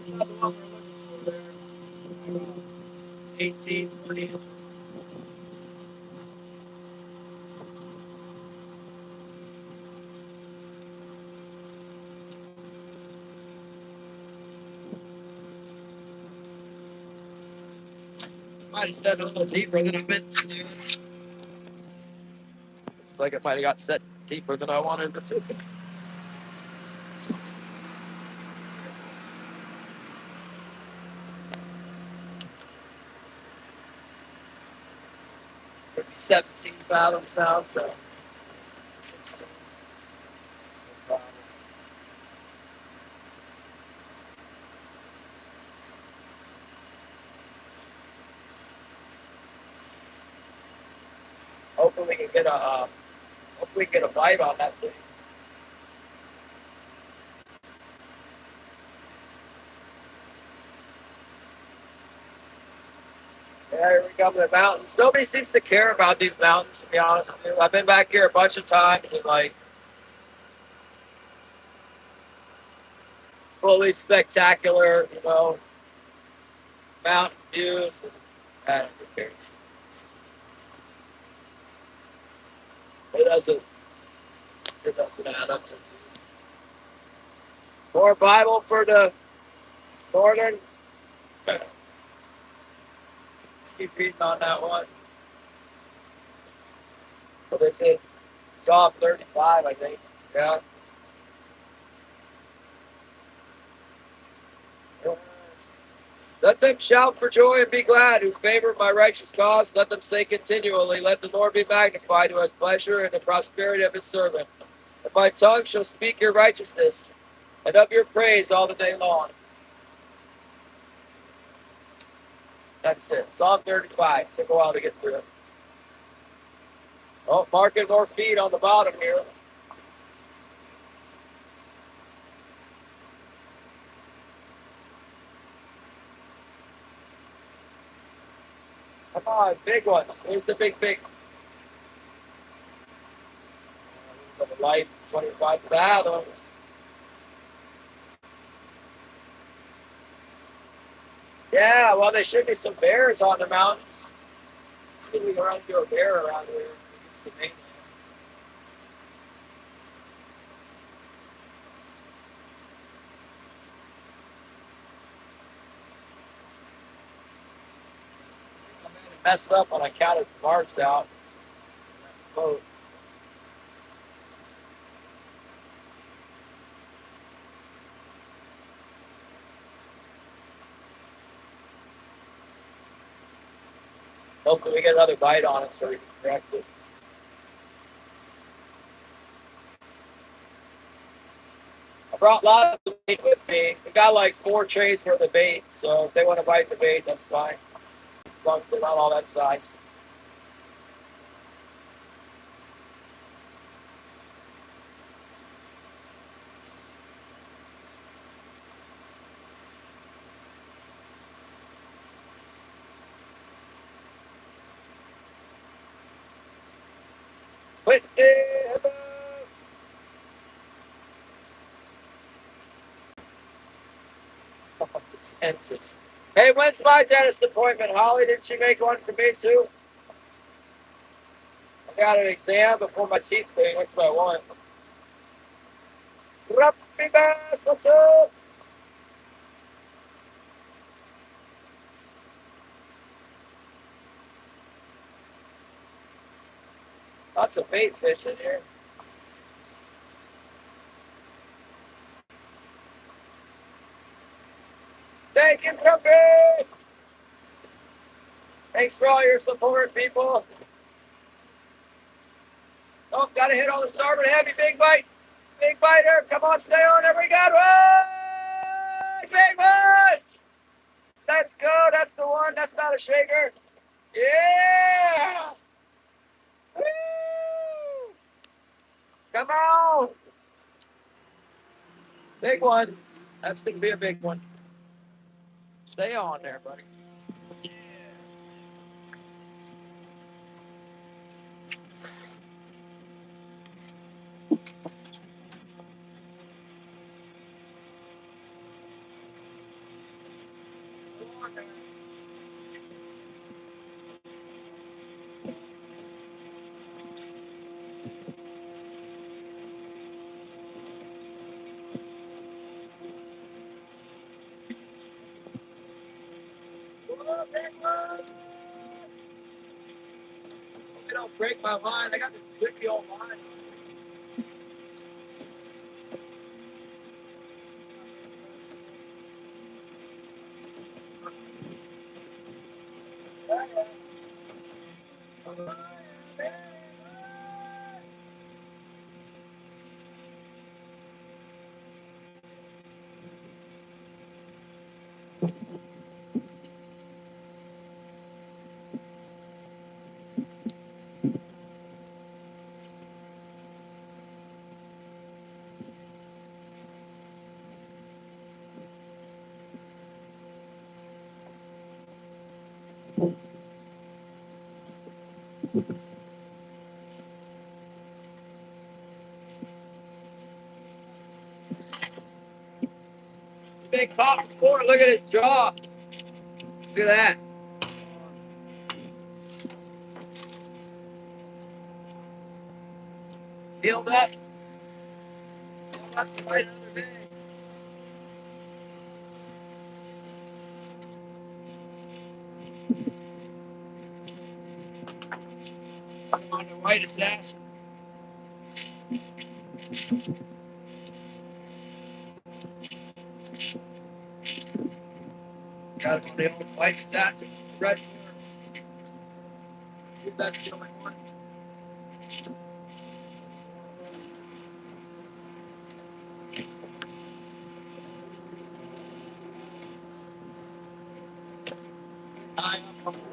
not the one we're looking for there. 18, 20. Might have set a little deeper than I meant to do. It's like it might have got set deeper than I wanted it to. 17 fathoms now, so 16. Hopefully we can get a bite on that thing. Yeah, here we come to the mountains. Nobody seems to care about these mountains, to be honest with you. I've been back here a bunch of times and like fully spectacular, mountain views. And who cares? It doesn't. It doesn't add up to more Bible for the northern. Let's keep reading on that one. What is it? Psalm 35, I think. Yeah. Let them shout for joy and be glad who favor my righteous cause. Let them say continually, let the Lord be magnified who has pleasure in the prosperity of his servant. And my tongue shall speak your righteousness and of your praise all the day long. That's it. Psalm 35. Took a while to get through it. Oh, marking more feet on the bottom here. Come on, big ones. Where's the big? Life, 25 fathoms. Yeah, well, there should be some bears on the mountains. Let's see if we can run into a bear around here. It's the mainland. I may have messed up when I counted the marks out. Oh, hopefully we get another bite on it so we can correct it. I brought lots of bait with me. We got like 4 trays worth of bait, so if they want to bite the bait, that's fine. As long as they're not all that size. Whitney, hello. It's tenses. Hey, when's my dentist appointment, Holly? Didn't she make one for me too? I got an exam before my teeth thing. That's what I want. Ruppy Bass, what's up? Lots of bait fish in here. Thank you, Ruppy! Thanks for all your support, people. Oh, gotta hit on the starboard heavy. Big bite. Big biter. Come on, stay on. There we go. Whoa! Big one! Let's go. That's the one. That's not a shaker. Yeah! Woo! Come on! Big one. That's going to be a big one. Stay on there, buddy. Whoa, big one! Hope you don't break my line. I got this wicked old line. Big pop before. Look at his jaw. Look at that. Feel that? That's right under me. On the white assassin. Got it on the old white assassin. Red sword. That's the only one. High up on the line.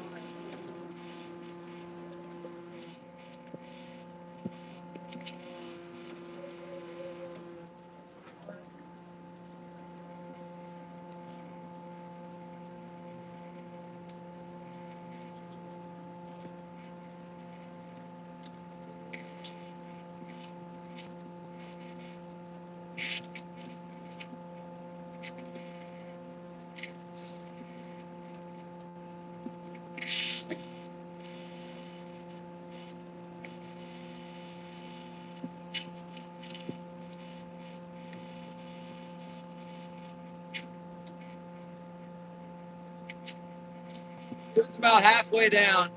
It was about halfway down.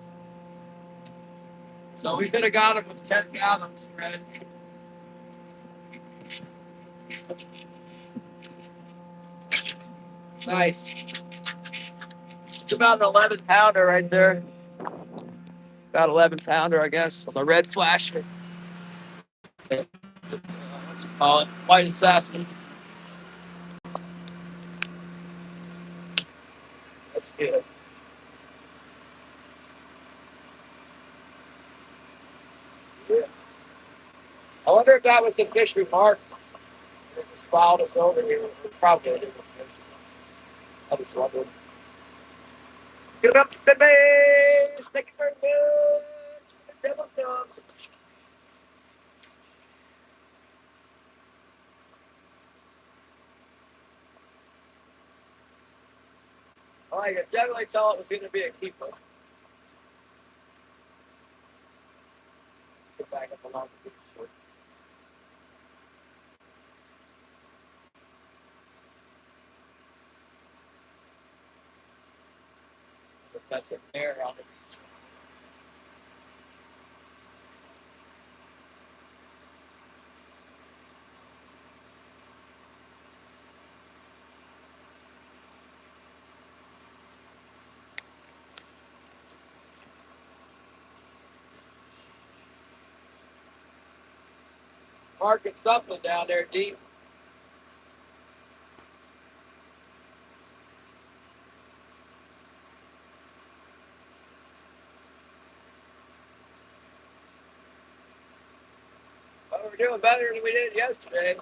So we could have got him with 10 fathoms, Fred. Nice. It's about an 11 pounder right there. About 11 pounder, I guess, on the red flasher. White assassin. That's good. Yeah. I wonder if that was the fish we marked. It just followed us over here. Probably a different fish. I just wondered. Get up the base! Thank you very much for the devil dogs. Oh, I could definitely tell it was going to be a keeper. Get back up along the beach. That's a bear on the beach. Marking something down there deep. But we're doing better than we did yesterday.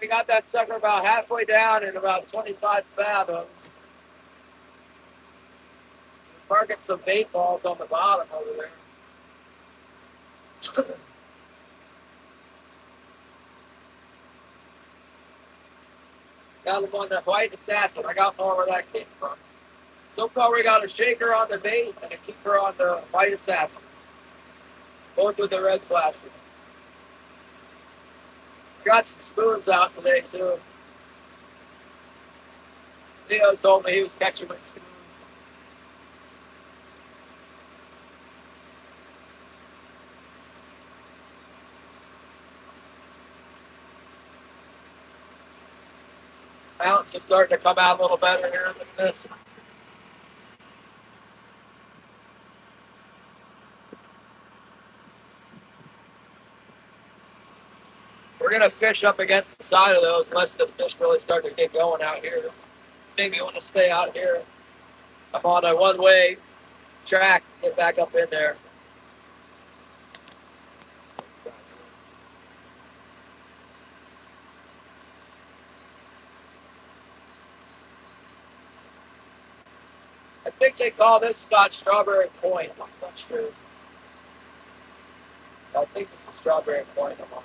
We got that sucker about halfway down in about 25 fathoms. Marking some bait balls on the bottom over there. Got him on the white assassin. I got more where that came from. So far, we got a shaker on the bait and a keeper on the white assassin. Both with the red flasher. Got some spoons out today, too. Leo told me he was catching with spoons. Mountains are starting to come out a little better here than this. We're going to fish up against the side of those unless the fish really start to get going out here. Maybe you want to stay out here. I'm on a one-way track. Get back up in there. I think they call this spot Strawberry Point. I'm not sure. I think this is Strawberry Point I'm on right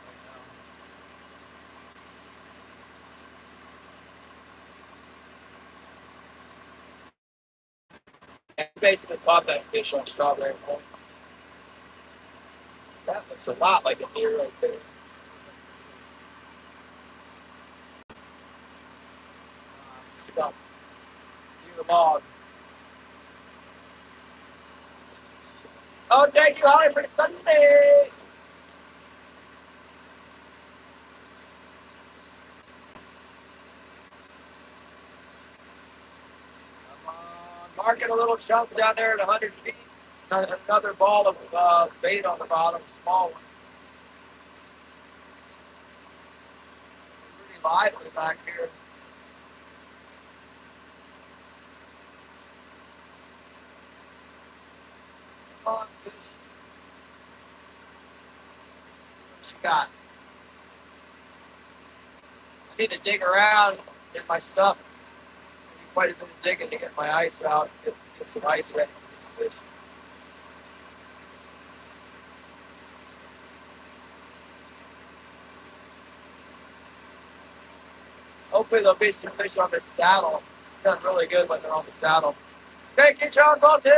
now. I basically caught that fish on Strawberry Point. That looks a lot like a deer right there. It's a stump. Deer log. Oh, thank you, Holly, for Sunday. Marking a little chunk down there at 100 feet. Another ball of bait on the bottom, small one. Pretty lively back here. Come on, fish. What you got? I need to dig around, get my stuff. Quite a bit of digging to get my ice out, get some ice ready for this fish. hopefully there'll be some fish on this saddle. Done really good when they're on the saddle. Thank you, John Bolton,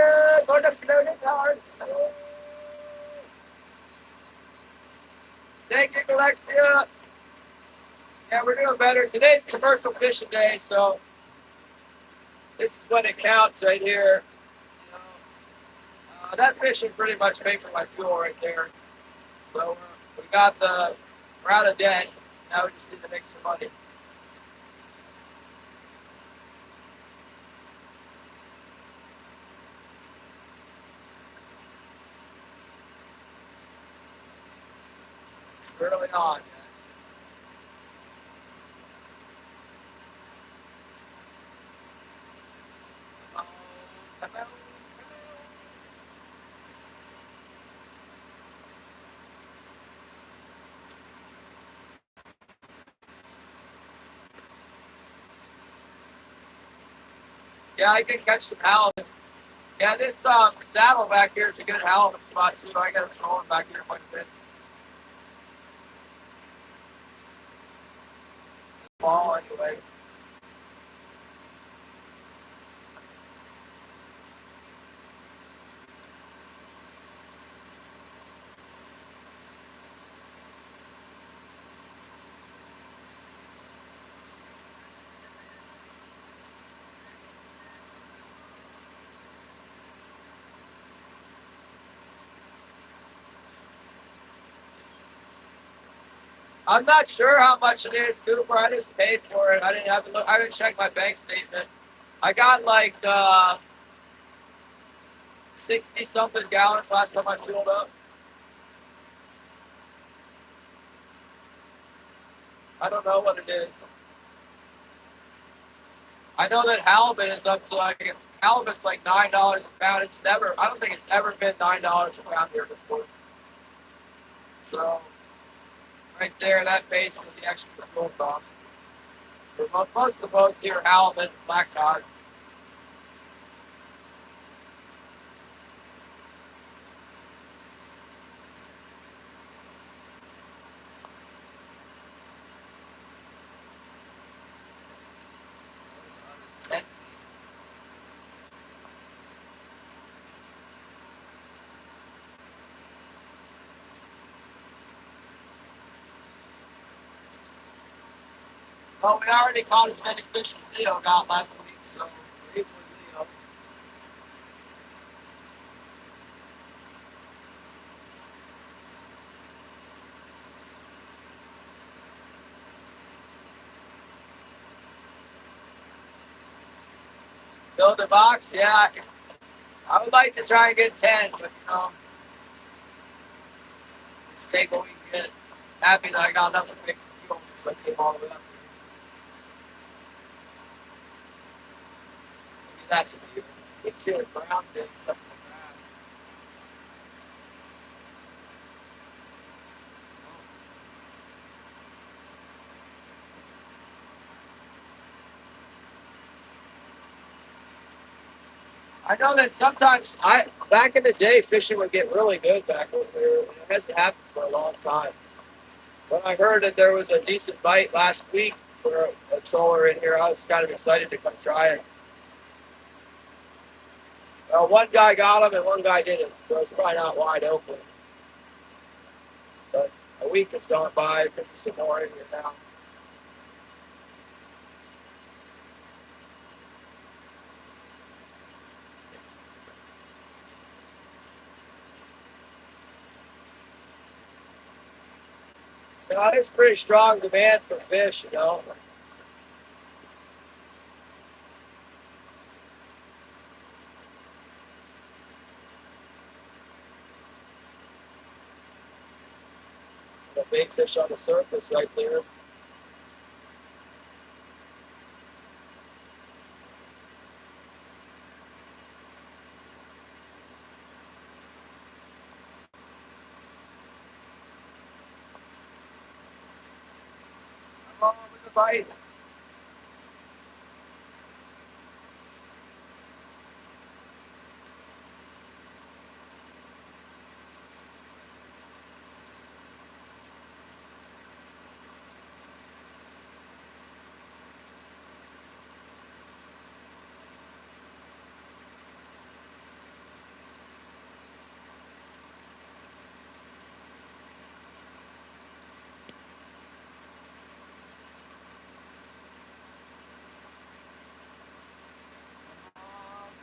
for the floating yard. Thank you, GLACIER. Yeah, we're doing better. Today's commercial fishing day, so this is when it counts right here. You know, that fishing pretty much paid for my fuel right there. So we're out of debt. Now we just need to make some money. It's early on. Come on, come on. Yeah, I can catch some halibut. Yeah, this saddle back here is a good halibut spot too. I got a trolling back here quite a bit. Ball anyway. I'm not sure how much it is, Cooper. I just paid for it. I didn't have to look. I didn't check my bank statement. I got like 60 something gallons last time I filled up. I don't know what it is. I know that halibut is up to like halibut's like $9 a pound. It's never. I don't think it's ever been $9 a pound here before. So right there, that pays for the extra fuel cost. Most of the boats here are halibut and black cod. Well, we already caught as many fish as Leo got last week, so we're even with Leo. Build a box, yeah. I would like to try and get 10, but let's take what we can get. Happy that I got enough to pick the fuel since I came all the way up here. Maybe that's a view. You can see the brown things up in the grass. I know that sometimes back in the day fishing would get really good back over there. It hasn't happened for a long time. When I heard that there was a decent bite last week for a troller in here, I was kind of excited to come try it. Well, one guy got them and one guy didn't, so it's probably not wide open. But a week has gone by, could be some more in here now. It's pretty strong demand for fish. The big fish on the surface right there. Come on with the bite.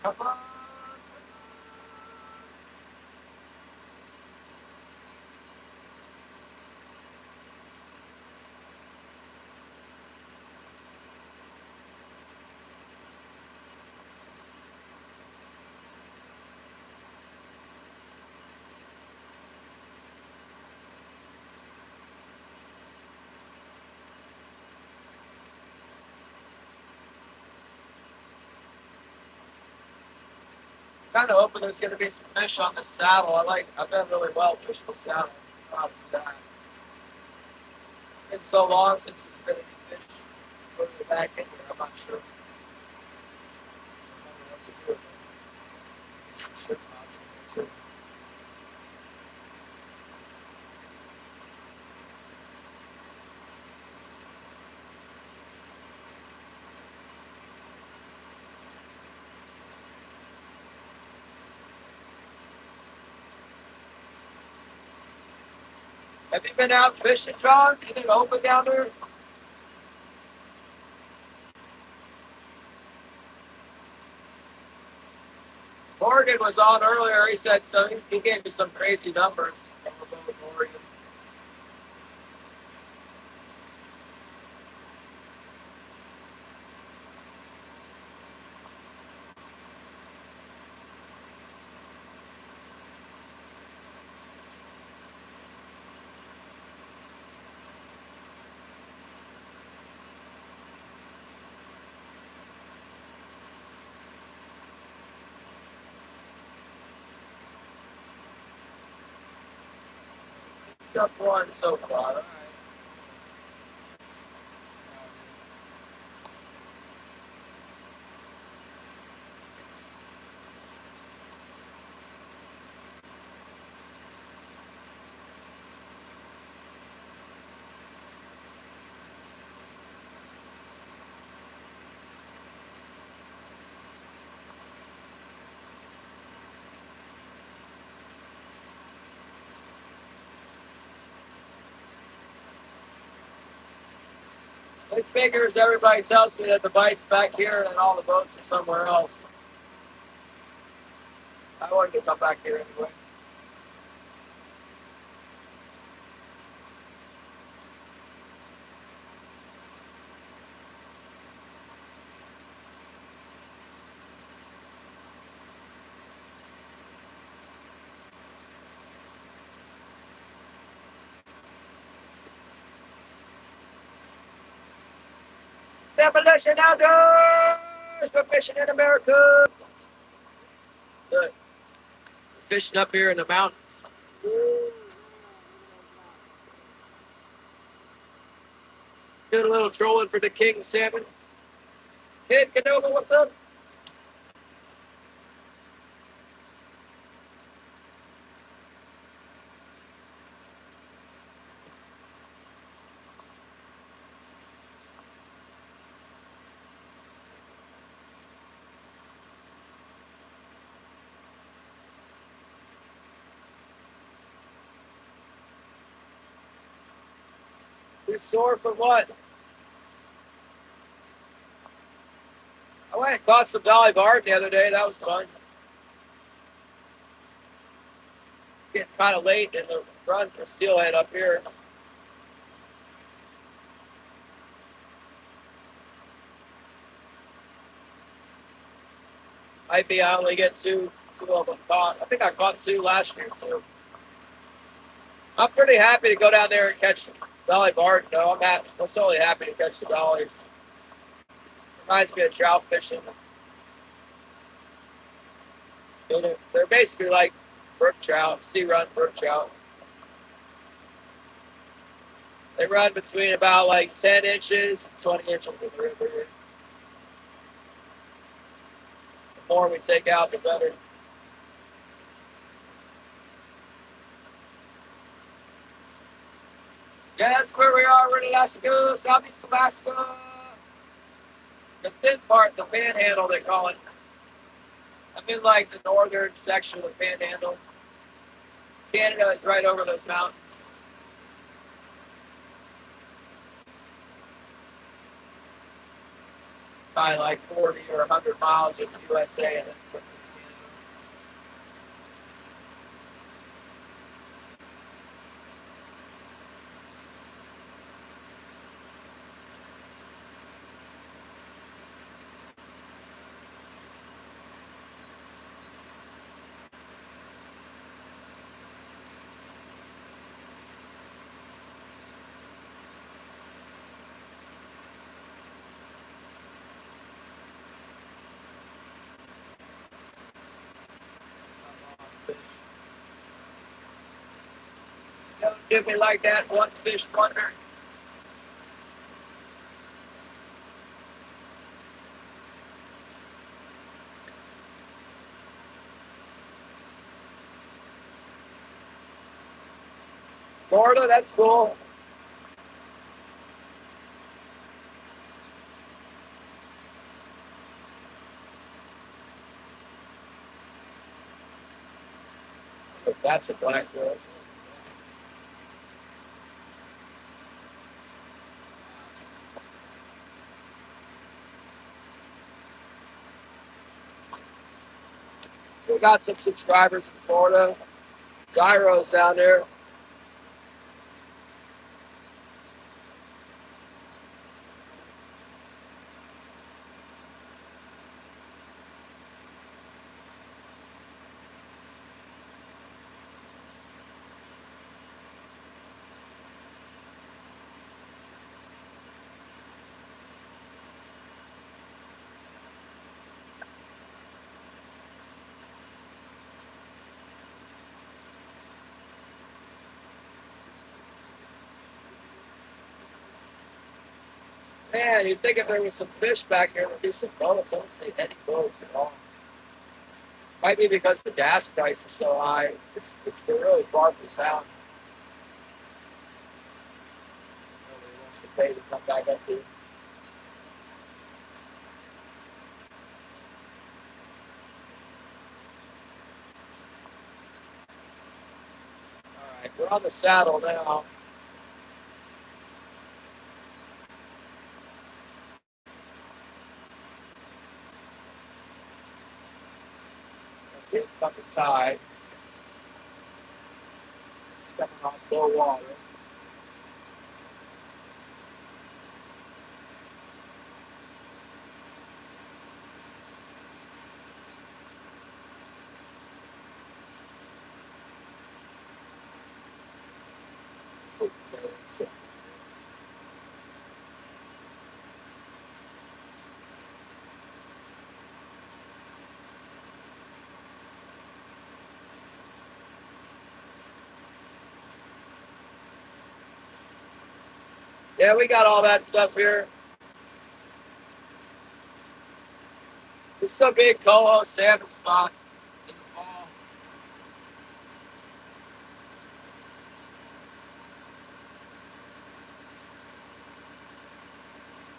Come on. Kind of hoping there's going to be some fish on this saddle. I've done really well fishing the saddle. Probably that. It's been so long since it's been any fish putting it back in here. I'm not sure. I don't know what to do with it. Get some shrimp knots in there too. Have you been out fishing, John? Is it open down there? Morgan was on earlier. He said so. He gave me some crazy numbers. Morgan. It's up one so far. All right. It figures everybody tells me that the bite's back here and all the boats are somewhere else. I wanted to come back here anyway. Demolition Outdoors! We're fishing in America! Good. We're fishing up here in the mountains. Doing a little trolling for the king salmon. Kid Canova, what's up? You're sore from what? I went and caught some Dolly Varden the other day. That was fun. Getting kind of late in the run for steelhead up here. Might be I only get two of them caught. I think I caught two last year, so I'm pretty happy to go down there and catch Dolly Varden. No, I'm solely happy to catch the dollies. Reminds me of trout fishing. They're basically like brook trout, sea run brook trout. They run between about like 10 inches and 20 inches in the river here. The more we take out, the better. Yeah, that's where we are. We're in Alaska, Southeast Alaska. The thin part, the panhandle, they call it. I'm in like the northern section of the panhandle. Canada is right over those mountains. Probably like 40 or 100 miles in the USA and then took to Canada. Don't do me like that, one fish wonder. Florida, that's cool. That's a black girl. We got some subscribers in Florida. Zyro's down there. Man, you'd think if there was some fish back here, there'd be some boats. I don't see any boats at all. Might be because the gas price is so high. It's been really far from town. Nobody wants to pay to come back up here. All right, we're on the saddle now. Getting fucking tide. It's coming off low water. So, yeah, we got all that stuff here. This is a big coho salmon spot in the fall.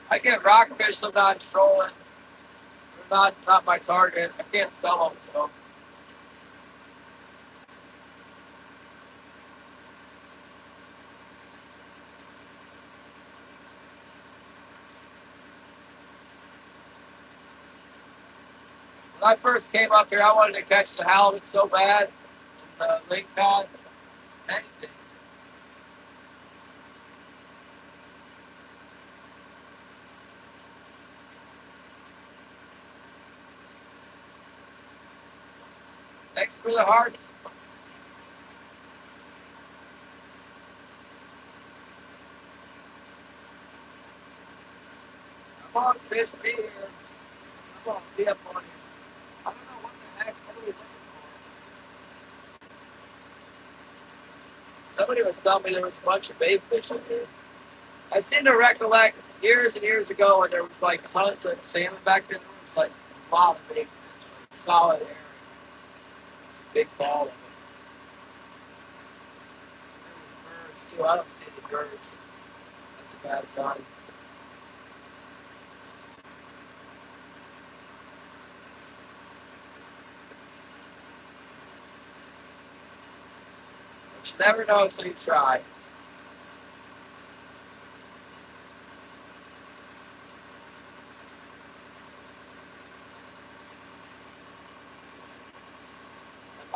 I get rockfish sometimes trolling. They're not my target. I can't sell them, so. When I first came up here, I wanted to catch the halibut so bad. The lake cod, anything. Thanks for the hearts. Come on, fish, be here. Come on, be up on you. I don't know what the heck. What are we looking for? Somebody was telling me there was a bunch of bait fish in here. I seem to recollect years and years ago when there was like tons of salmon back there. There was like a lot of big fish, like solid area, big ball of it. There was birds too. I don't see any birds. That's a bad sign. But you never know until you try.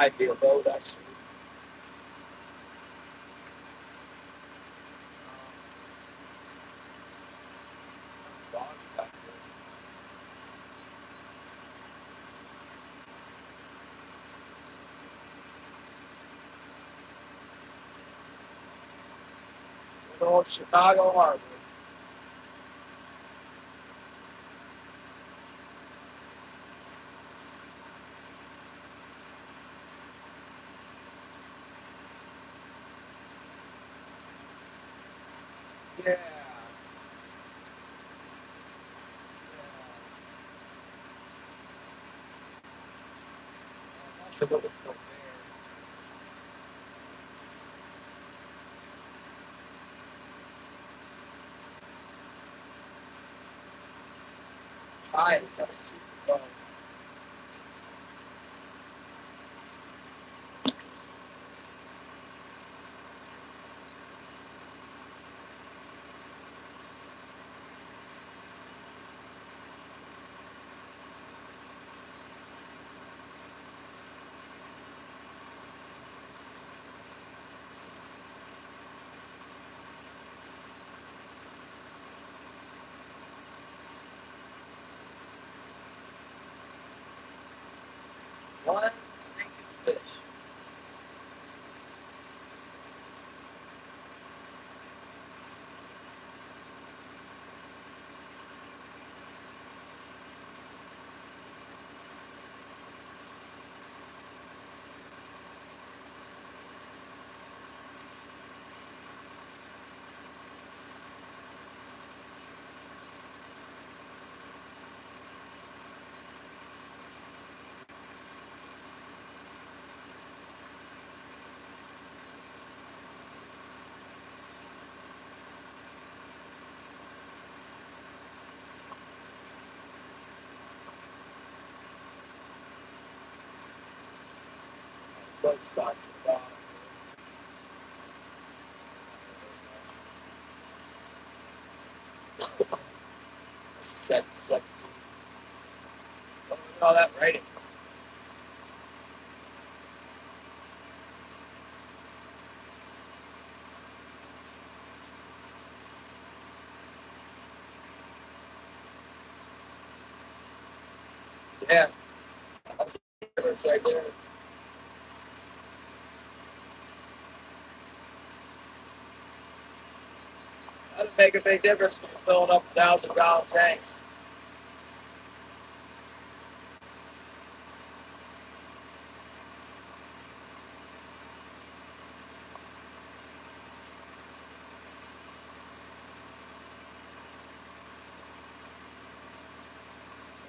might be a boat actually. Foggy back there. Good old Chicago Harbor. Yeah. That's a little bit there. Tides are super low. One stinking fish. Flood spots at the bottom. That's a 17. Oh, look at all that writing. Yeah, that's the difference right there. That'd make a big difference when you're filling up 1,000-gallon tanks.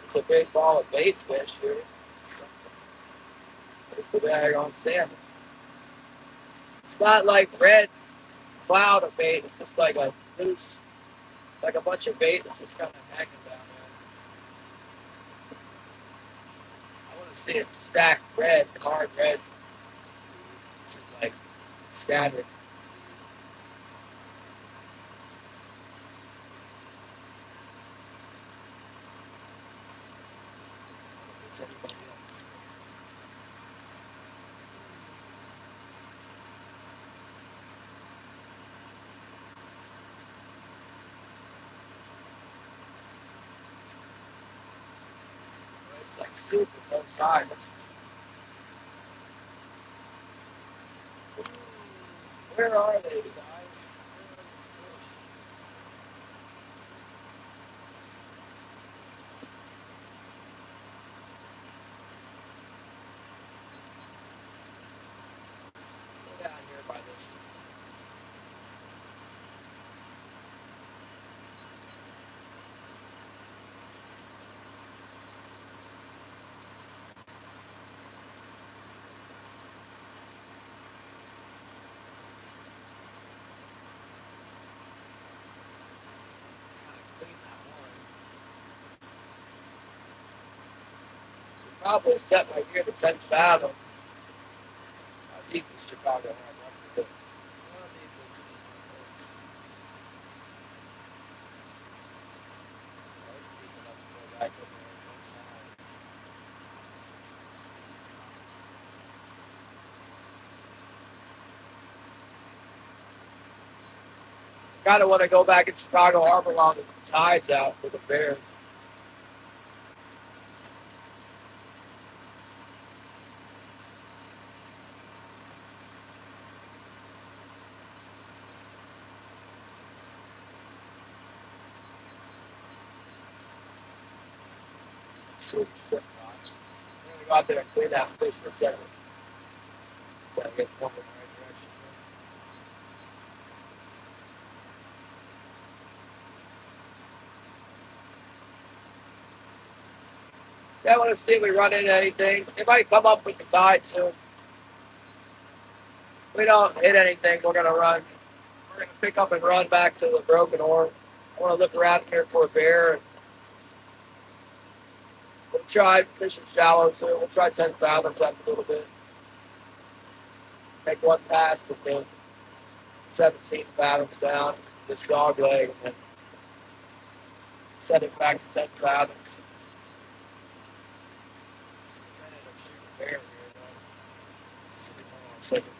It's a big ball of bait fish here. It's the bag on salmon. It's not like red cloud of bait. It's just like a loose, like a bunch of bait that's just kind of hanging down there. I want to see it stacked red, hard red. It's like scattered. It's anybody else. It's like super low tide. Where are they, guys? Where are these fish? Go down here by this. Clean that one. Should probably set right here to 10 fathoms. How deep is Chicago Harbor? I forget. Well, maybe it's in the it's deep enough to go back in there at one time. Kind of want to go back in Chicago Harbor while the tide's out for the Bears. So, I'm gonna go out there and clean that fish for a second. Gotta get one in the right direction. Yeah, I want to see if we run into anything. It might come up with the tide too. If we don't hit anything, we're gonna run. We're gonna pick up and run back to the broken oar. I want to look around here for a bear. We'll try fishing shallow too. We'll try 10 fathoms up a little bit. Make one pass with the 17 fathoms down this dog leg and then set it back to 10 fathoms. I ended up shooting a bear here though. Let's see, hold on a second.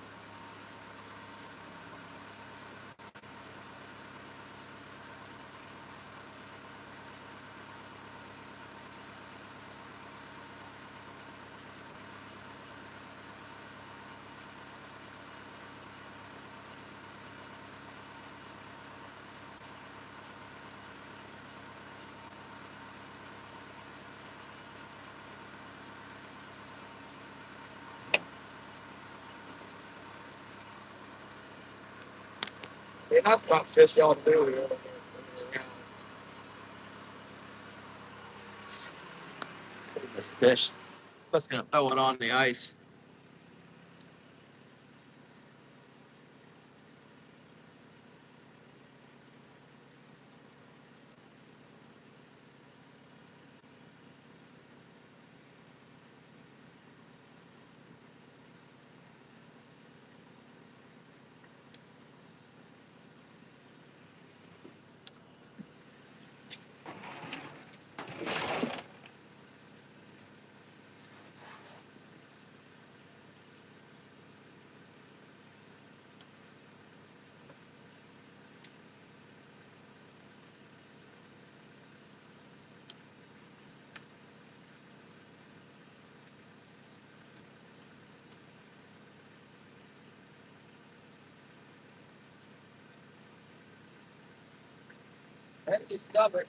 I mean, I've caught fish on do here when they're around. Look at this fish. I'm just gonna throw it on the ice. Empty stomach.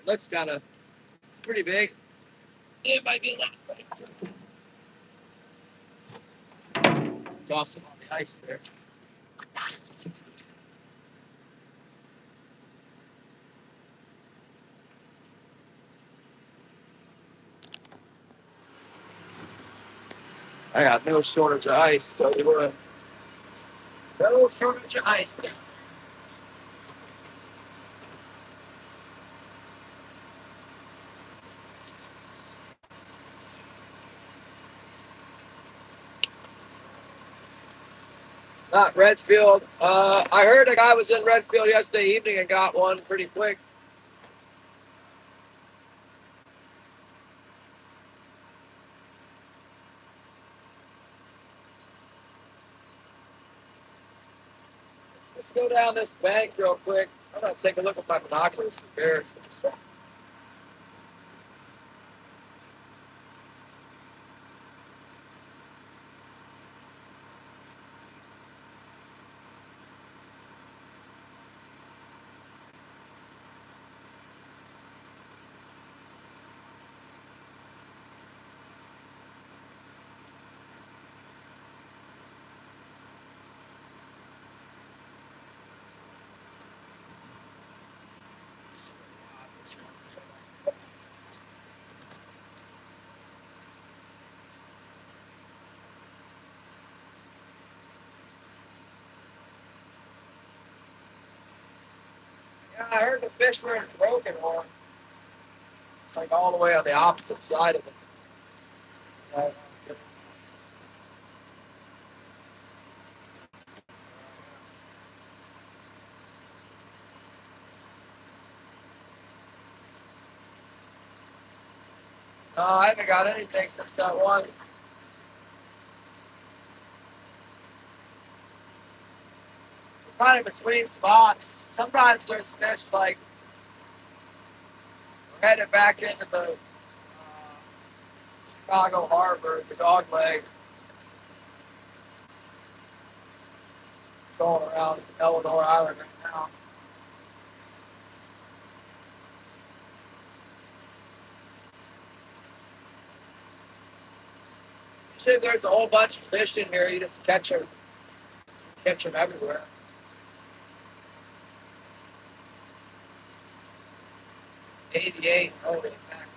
Looks kind of, it's pretty big. It might be a little big. Toss it on the ice there. I got no shortage of ice, tell you what. No shortage of ice there. Not Redfield. I heard a guy was in Redfield yesterday evening and got one pretty quick. Let's go down this bank real quick. I'm gonna take a look at my binoculars for bears. Yeah, I heard the fish were in broken one. It's like all the way on the opposite side of it. Uh, No, I haven't got anything since that one. Kind of between spots. Sometimes there's fish like we're headed back into the Chicago Harbor, the dog leg, going around Eleanor Island right now. Usually there's a whole bunch of fish in here. You just catch them everywhere. 88, holy mackerel.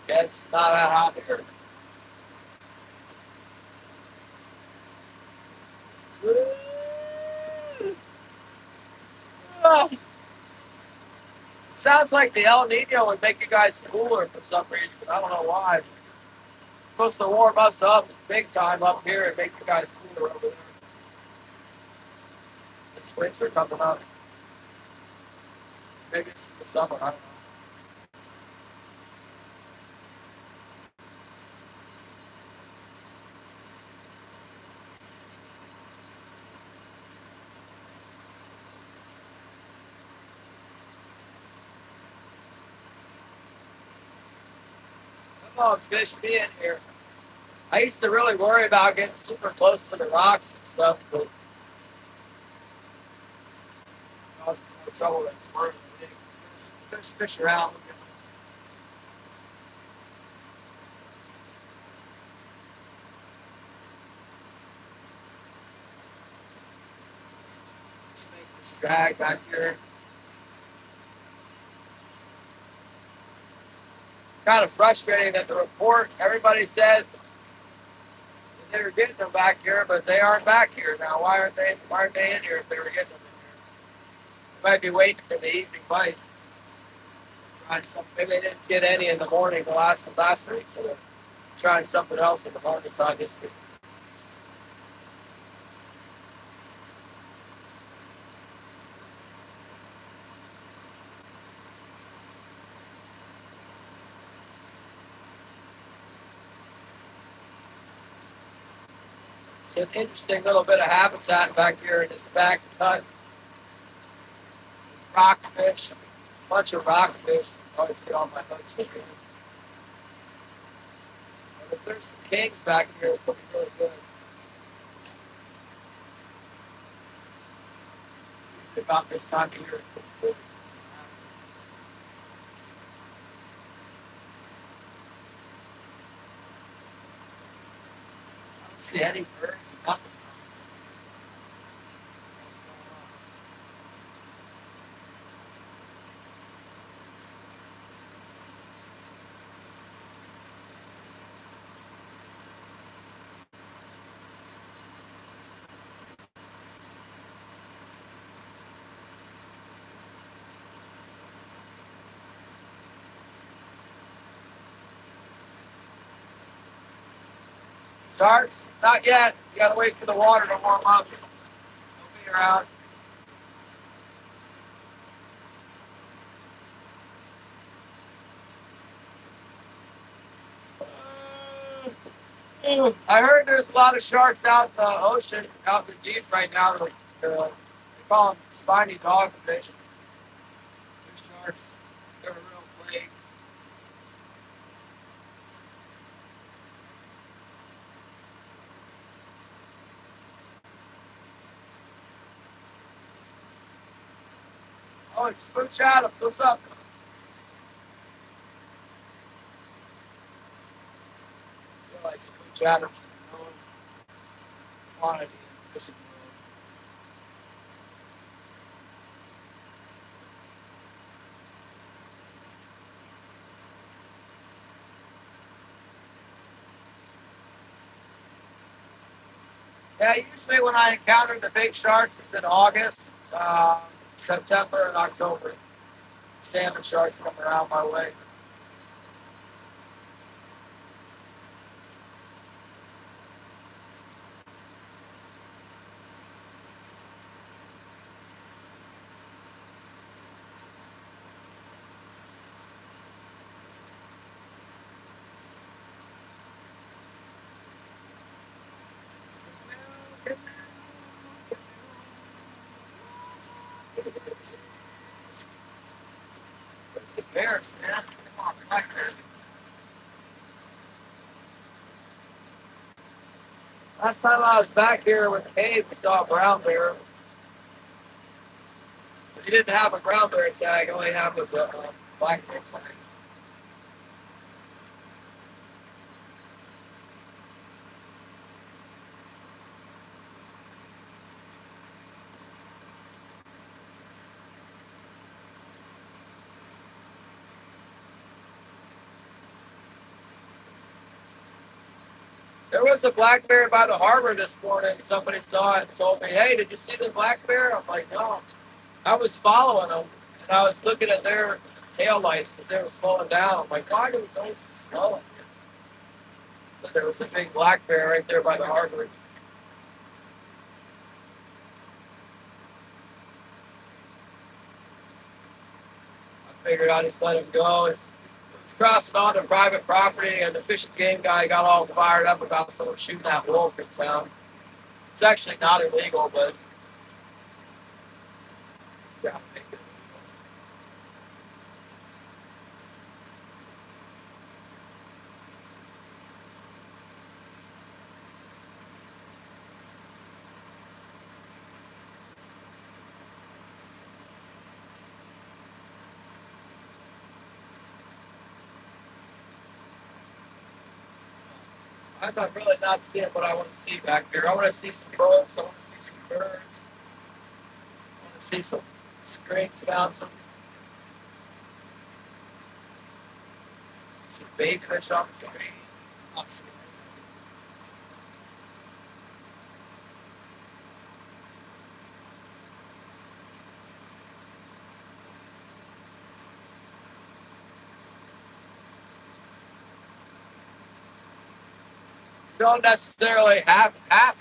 Yeah, it's not that hot here. Ah, sounds like the El Nino would make you guys cooler for some reason. I don't know why. It's supposed to warm us up big time up here and make you guys cooler over there. It's winter coming up. Maybe it's the summer. I don't know. Come on, fish be in here. I used to really worry about getting super close to the rocks and stuff, but I was more trouble than it's worth. There's fish around. Let's make this drag back here. It's kind of frustrating that the report, everybody said that they were getting them back here, but they aren't back here now. Why aren't they in here if they were getting them in here? They might be waiting for the evening bite. Maybe they didn't get any in the morning the last week, so they're trying something else in the morning time this week. It's an interesting little bit of habitat back here in this back cut. Rockfish, a bunch of rockfish. I always get on my hooks in here. But if there's some kings back here, it'll be really good. Usually about this time of year, it's good. I don't see any birds, nothing. Sharks? Not yet. You gotta wait for the water to warm up. They'll be around. I heard there's a lot of sharks out in the ocean, out in the deep right now. They call them spiny dogfish. They're sharks. They're a real plague. Oh, it's Smooch Adams. What's up? I feel like Smooch Adams is a known quantity in the fishing world. Yeah, usually when I encounter the big sharks, it's in August. September and October. Salmon sharks come around my way. It's the bears, man. Come on, back there. Last time I was back here with Cade, we saw a brown bear. But he didn't have a brown bear tag. All he had was a black bear tag. There was a black bear by the harbor this morning. Somebody saw it and told me, "Hey, did you see the black bear?" I'm like, "No." I was following them, and I was looking at their tail lights because they were slowing down. I'm like, "Why do we go so slow?" So there was a big black bear right there by the harbor. I figured I'd just let him go. It's crossing onto private property, and the Fish and Game guy got all fired up about someone shooting that wolf in town. It's actually not illegal, but yeah, I'm not really not seeing what I want to see back here. I want to see some bugs. I want to see some birds. I want to see some scrapes bouncing. Some bait fish on the screen. Awesome. You don't necessarily have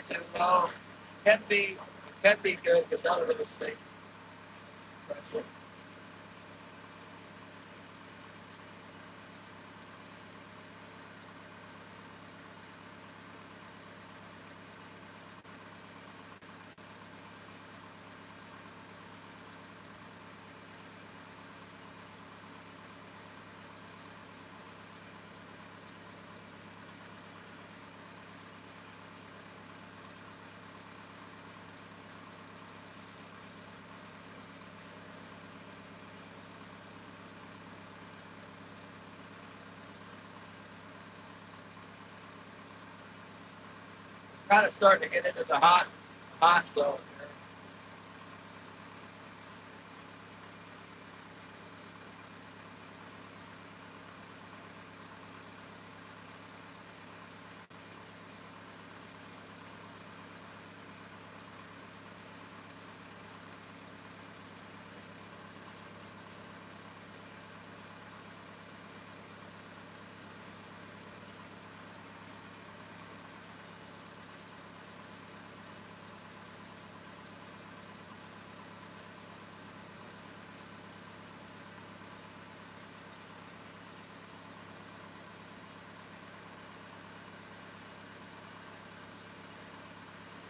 to, though. Can be good, but none of those things. That's it. Kind of starting to get into the hot zone here.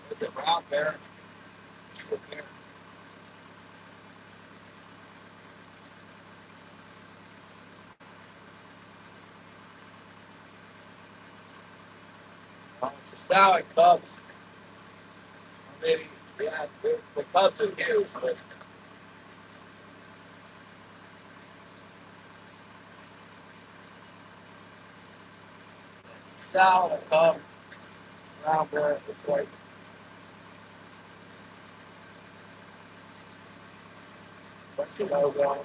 It's a brown bear. It's a bear. It's a sow and cubs. Or maybe, yeah, the cubs are huge, but it's a sow and a cub. Brown bear. It's like, let's see what I want.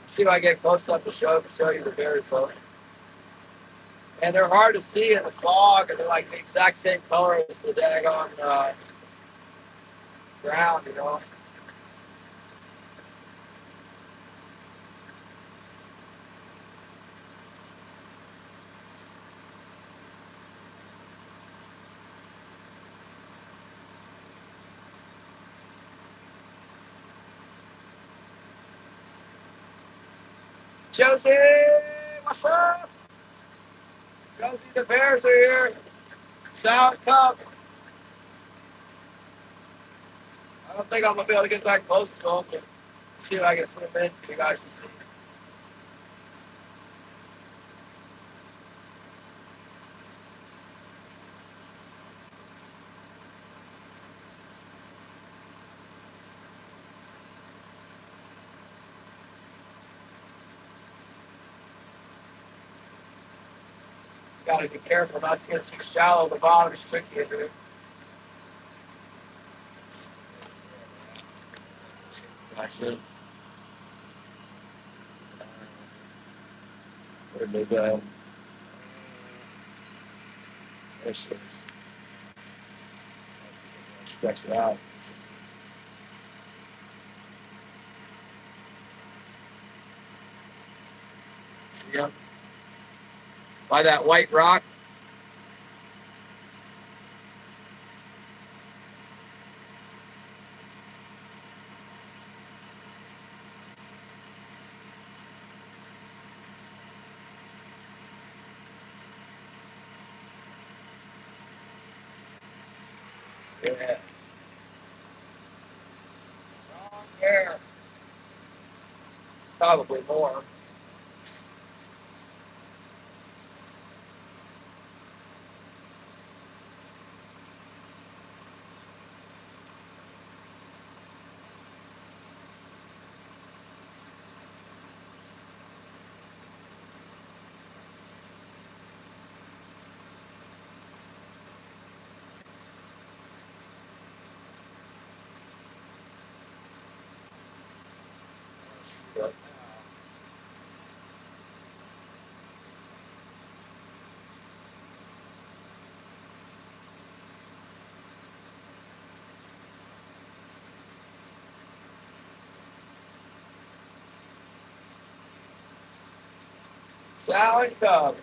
See if I get close enough to show you the bears, though. And they're hard to see in the fog, and they're like the exact same color as the daggone ground, you know. Josie, what's up? Josie, the Bears are here. Sound Cup. I don't think I'm gonna be able to get that close to them, but see if I can zoom in for you guys to see. Gotta be careful not to get too shallow. The bottom is tricky in here. That's it. Where did they go? There she is. Sketch it out. See ya. By that white rock. Yeah. Wrong there. Probably more. Let's see what now. Sound Cup.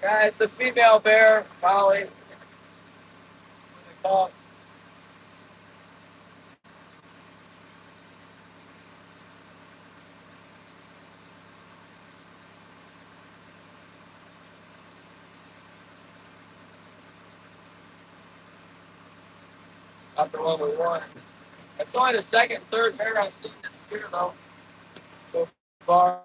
Yeah, it's a female bear, probably. What they call it. Not the one we want. It's only the second, third bear I've seen this year, though, so far.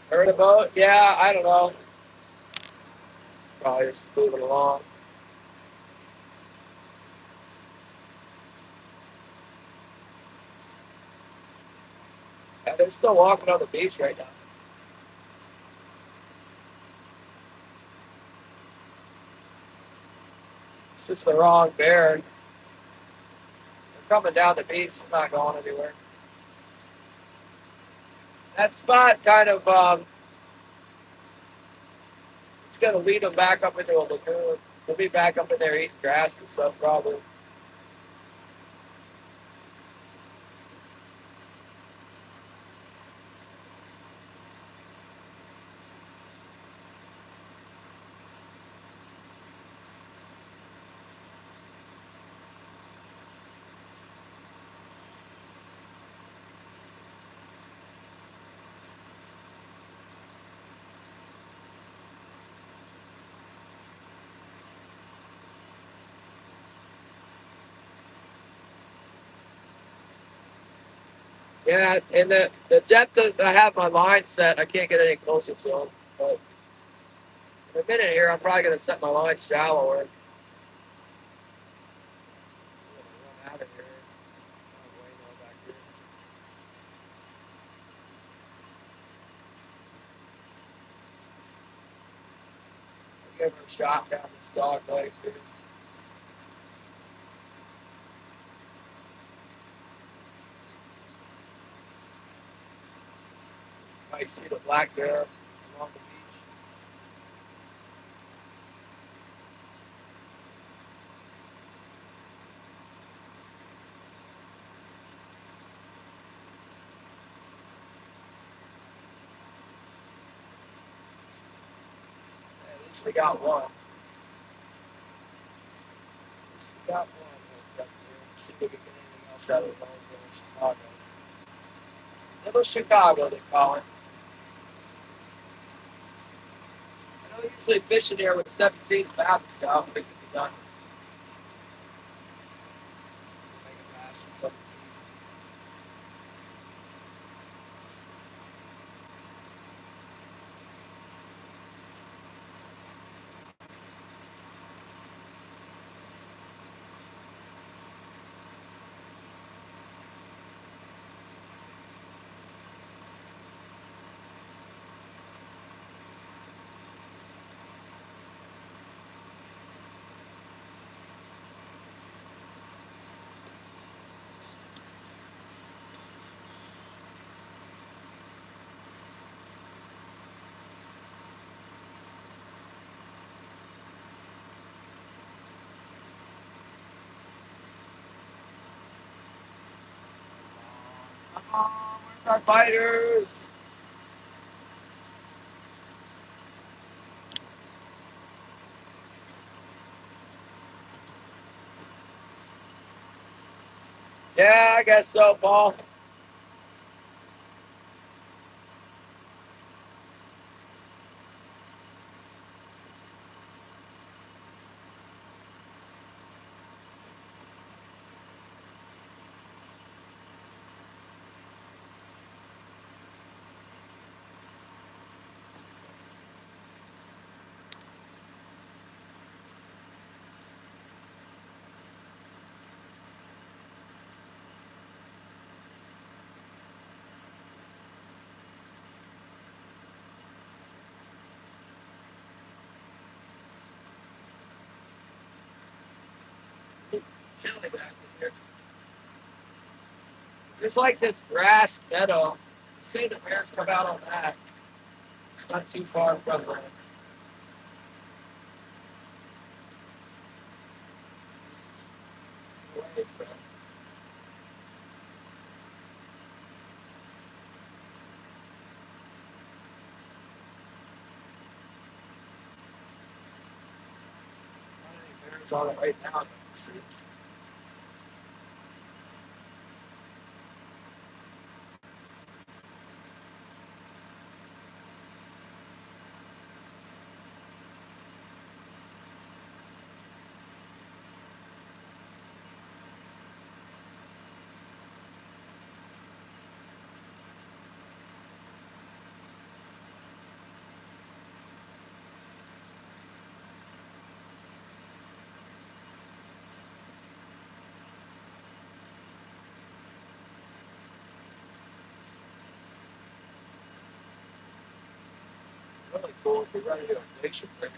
Heard about? Yeah, I don't know. Probably just moving along. Yeah, they're still walking on the beach right now. It's just the wrong bear. They're coming down the beach. They're not going anywhere. That spot kind of it's gonna lead them back up into a lagoon. They'll be back up in there eating grass and stuff probably. Yeah, and the depth that I have my line set, I can't get any closer to them. But in a minute here, I'm probably gonna set my line shallower. give her a shot down this dog leg, dude. Might see the black bear along the beach. At least we got one. At least we got one hooked up here. Let's see if we can get anything else out of Little Chicago. Little Chicago, they call it. I know usually fishing here with 17 fathoms out, but it can be done. Make a pass with 17. Come on, where's our fighters? Yeah, I guess so, Paul. Chilly back here. There's like this grass meadow. They say the bears come out on that. It's not too far from the waves, though. Not any bears on it right now. Let's see. Really cool if you're ready to do a glacier break.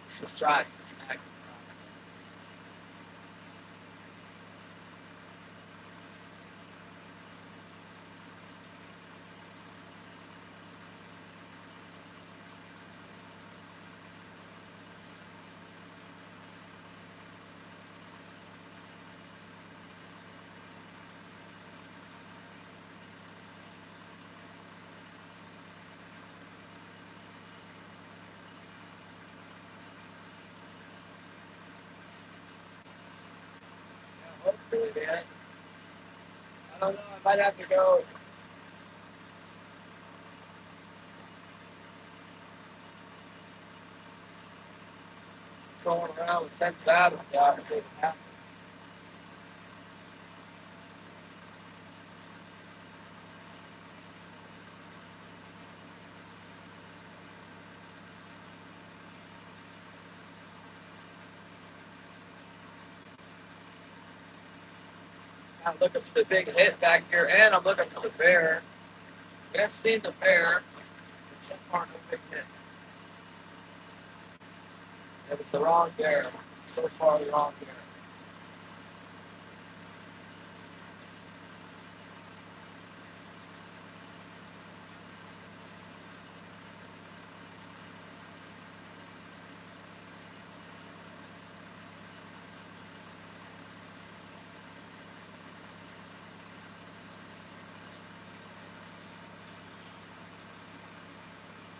Let's just try it. Snack. Yeah, hopefully, man. I don't know. I might have to go trolling around with 10 fathoms out and make it happen. I'm looking for the big hit back here, and I'm looking for the bear. We have seen the bear. But so far, no big hit. It was the wrong bear. So far, the wrong bear.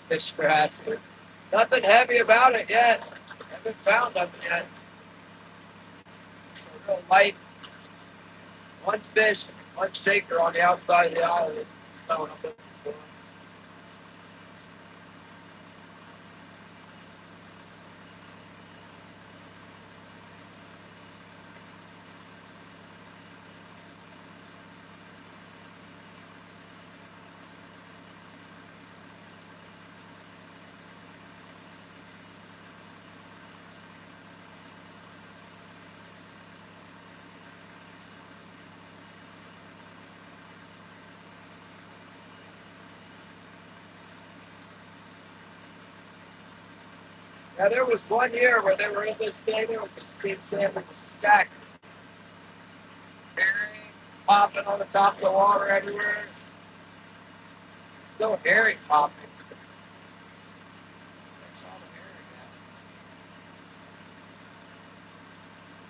Fish grass. Nothing heavy about it yet. Haven't found nothing yet. It's a real light. One fish, one shaker on the outside of the island. That's not what I'm looking for. Now, there was one year where they were in this thing. There was this big salmon was stacked. Herring popping on the top of the water everywhere. There's no herring popping. That's all the herring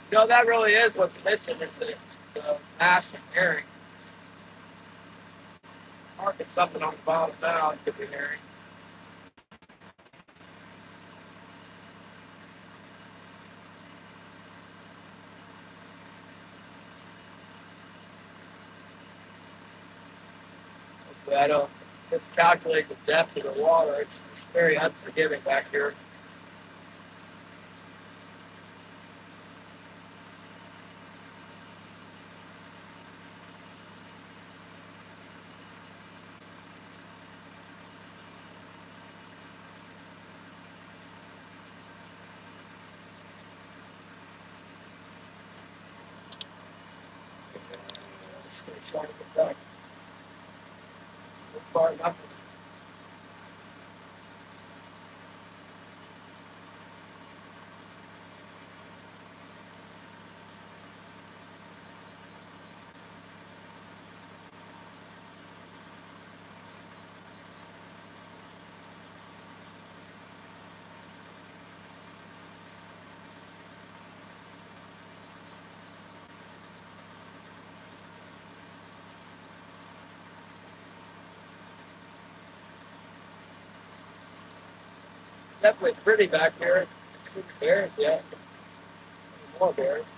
at. You know, that really is what's missing is the massive herring. Marking something on the bottom now. It could be herring. But I don't miscalculate the depth of the water. It's very unforgiving back here. Just gonna try to get back. So far, nothing. Definitely pretty back here. I haven't seen the bears yet. More bears.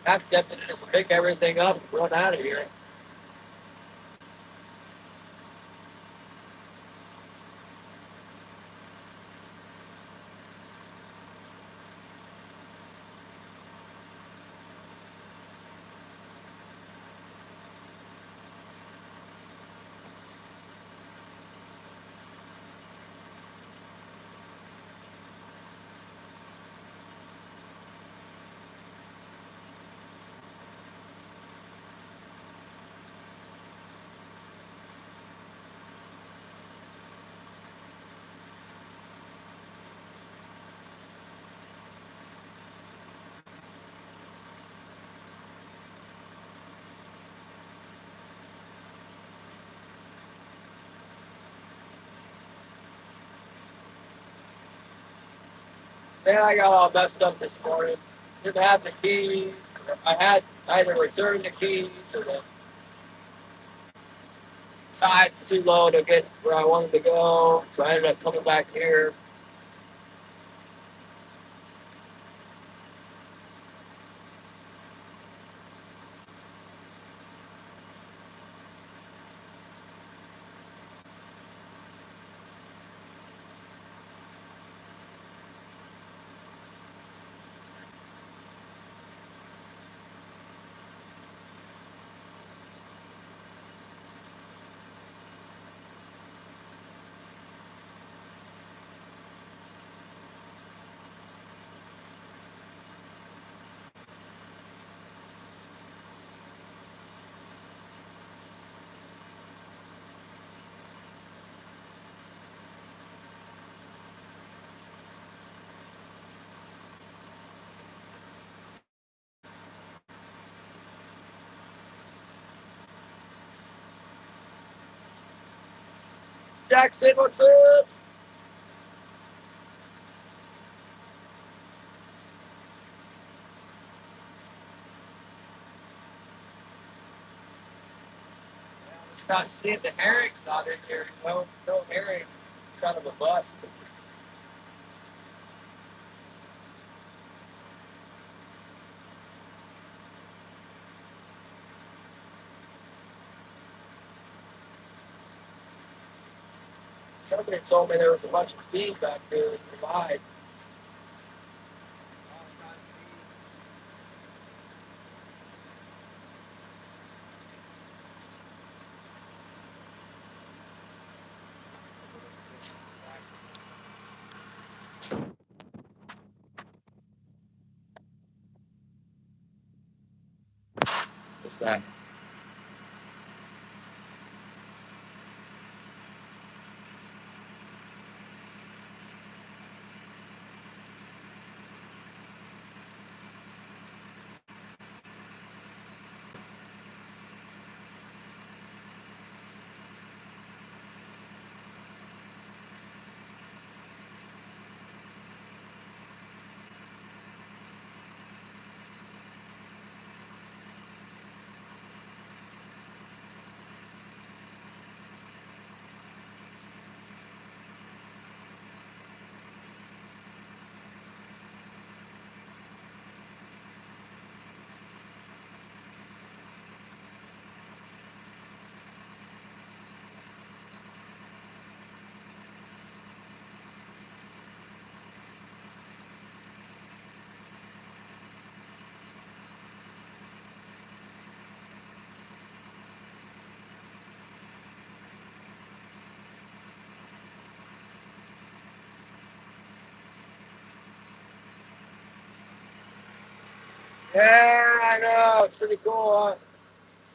I'm tempted to just pick everything up and run out of here. Man, I got all messed up this morning. Didn't have the keys. I had to return the keys, and the tide's too low to get where I wanted to go. So I ended up coming back here. Jackson, what's up? It's not seeing the herring's not in here. No herring. It's kind of a bust. Somebody told me there was a bunch of feed back there in the line. What's that? Yeah, I know. It's pretty cool. Huh?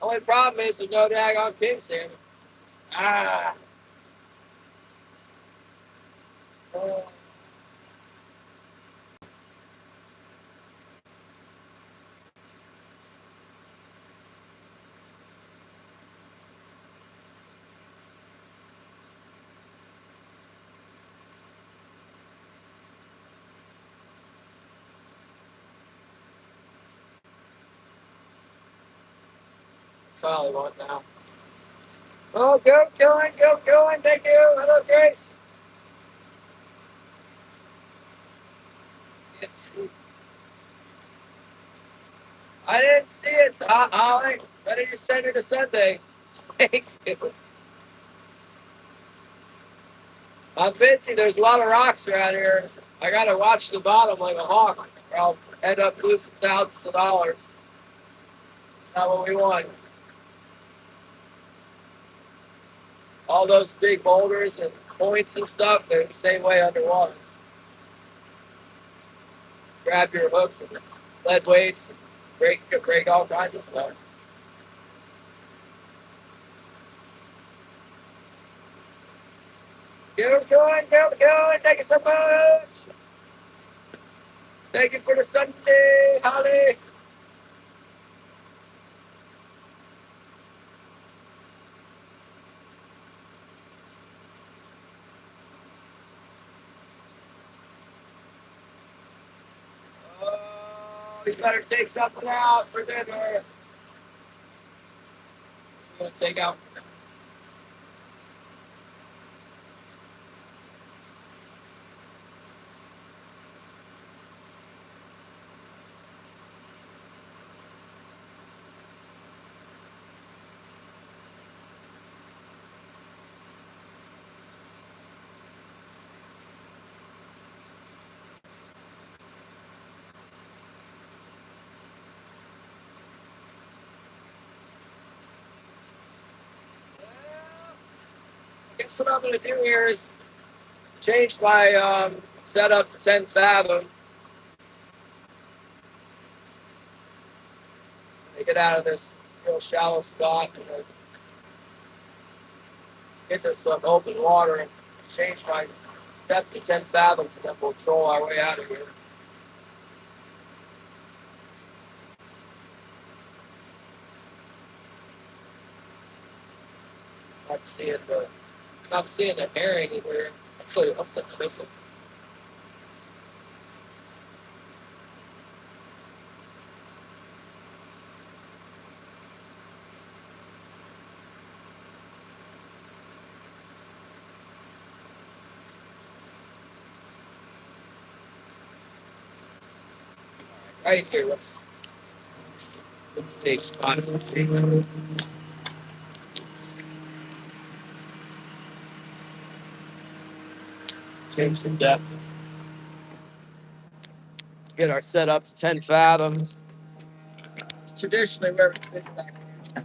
Only problem is there's no daggone king salmon. Ah. Oh, that's all I want now. Oh, go killing, go killing. Thank you. Hello, Grace. It's, I didn't see it, Holly. Why did you send her to Sunday? Thank you. I'm busy. There's a lot of rocks around here. I gotta watch the bottom like a hawk, or I'll end up losing thousands of dollars. It's not what we want. All those big boulders and points and stuff, they're the same way underwater. Grab your hooks and lead weights and break all kinds of stuff. Get going, get going. Thank you so much. Thank you for the Sunday, Holly. Oh, you better take something out for dinner. I'm gonna take out. I guess what I'm gonna do here is change my setup to 10 fathom. Get out of this real shallow spot and get to some open water and change my depth to 10 fathoms, and then we'll troll our way out of here. Let's see it though. Not seeing a hair anywhere. That's missing. Right here, let's save spot for the change the depth. Get our set up to 10 fathoms. Traditionally, where we fish back here.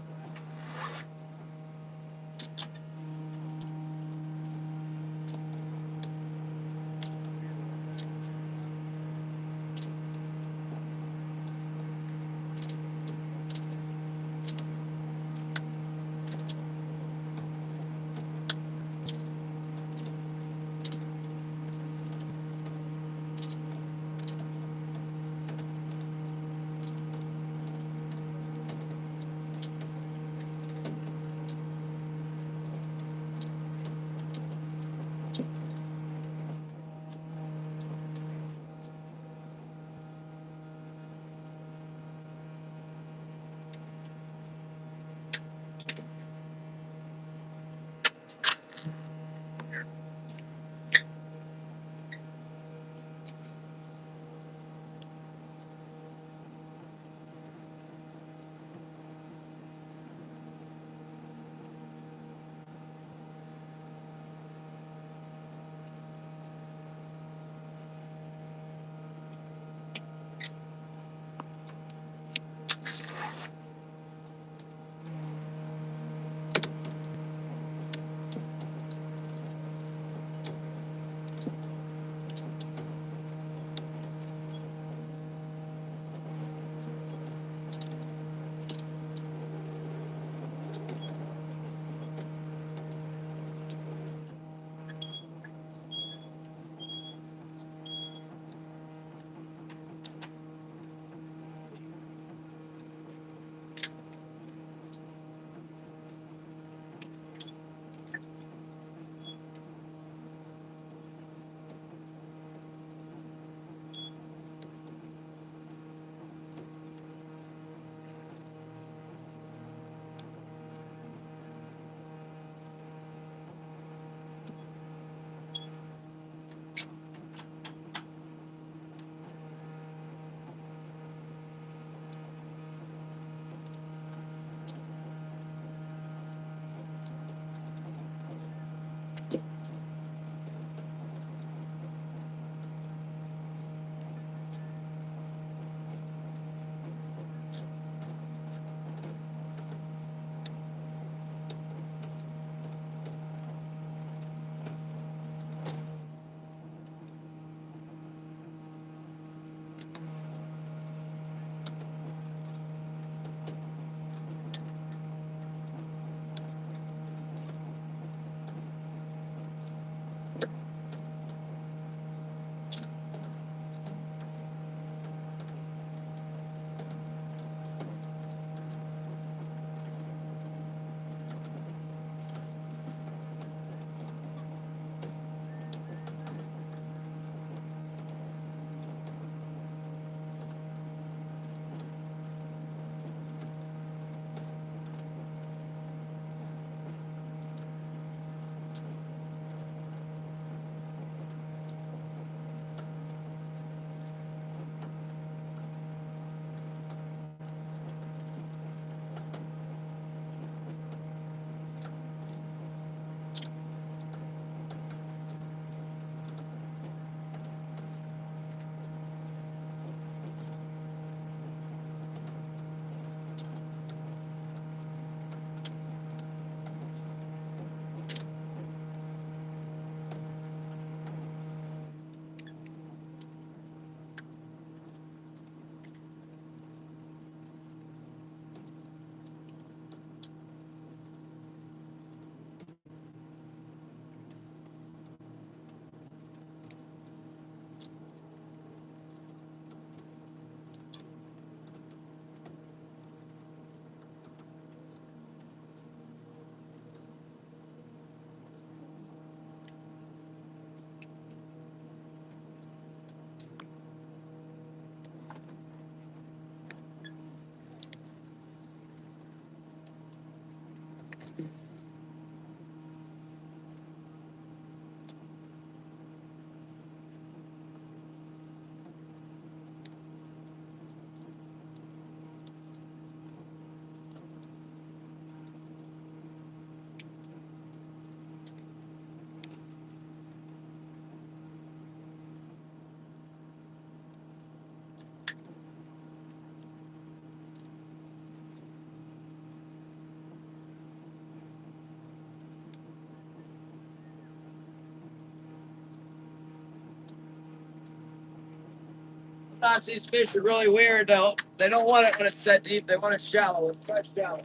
Sometimes these fish are really weird though. They don't want it when it's set deep. They want it shallow. It's quite shallow.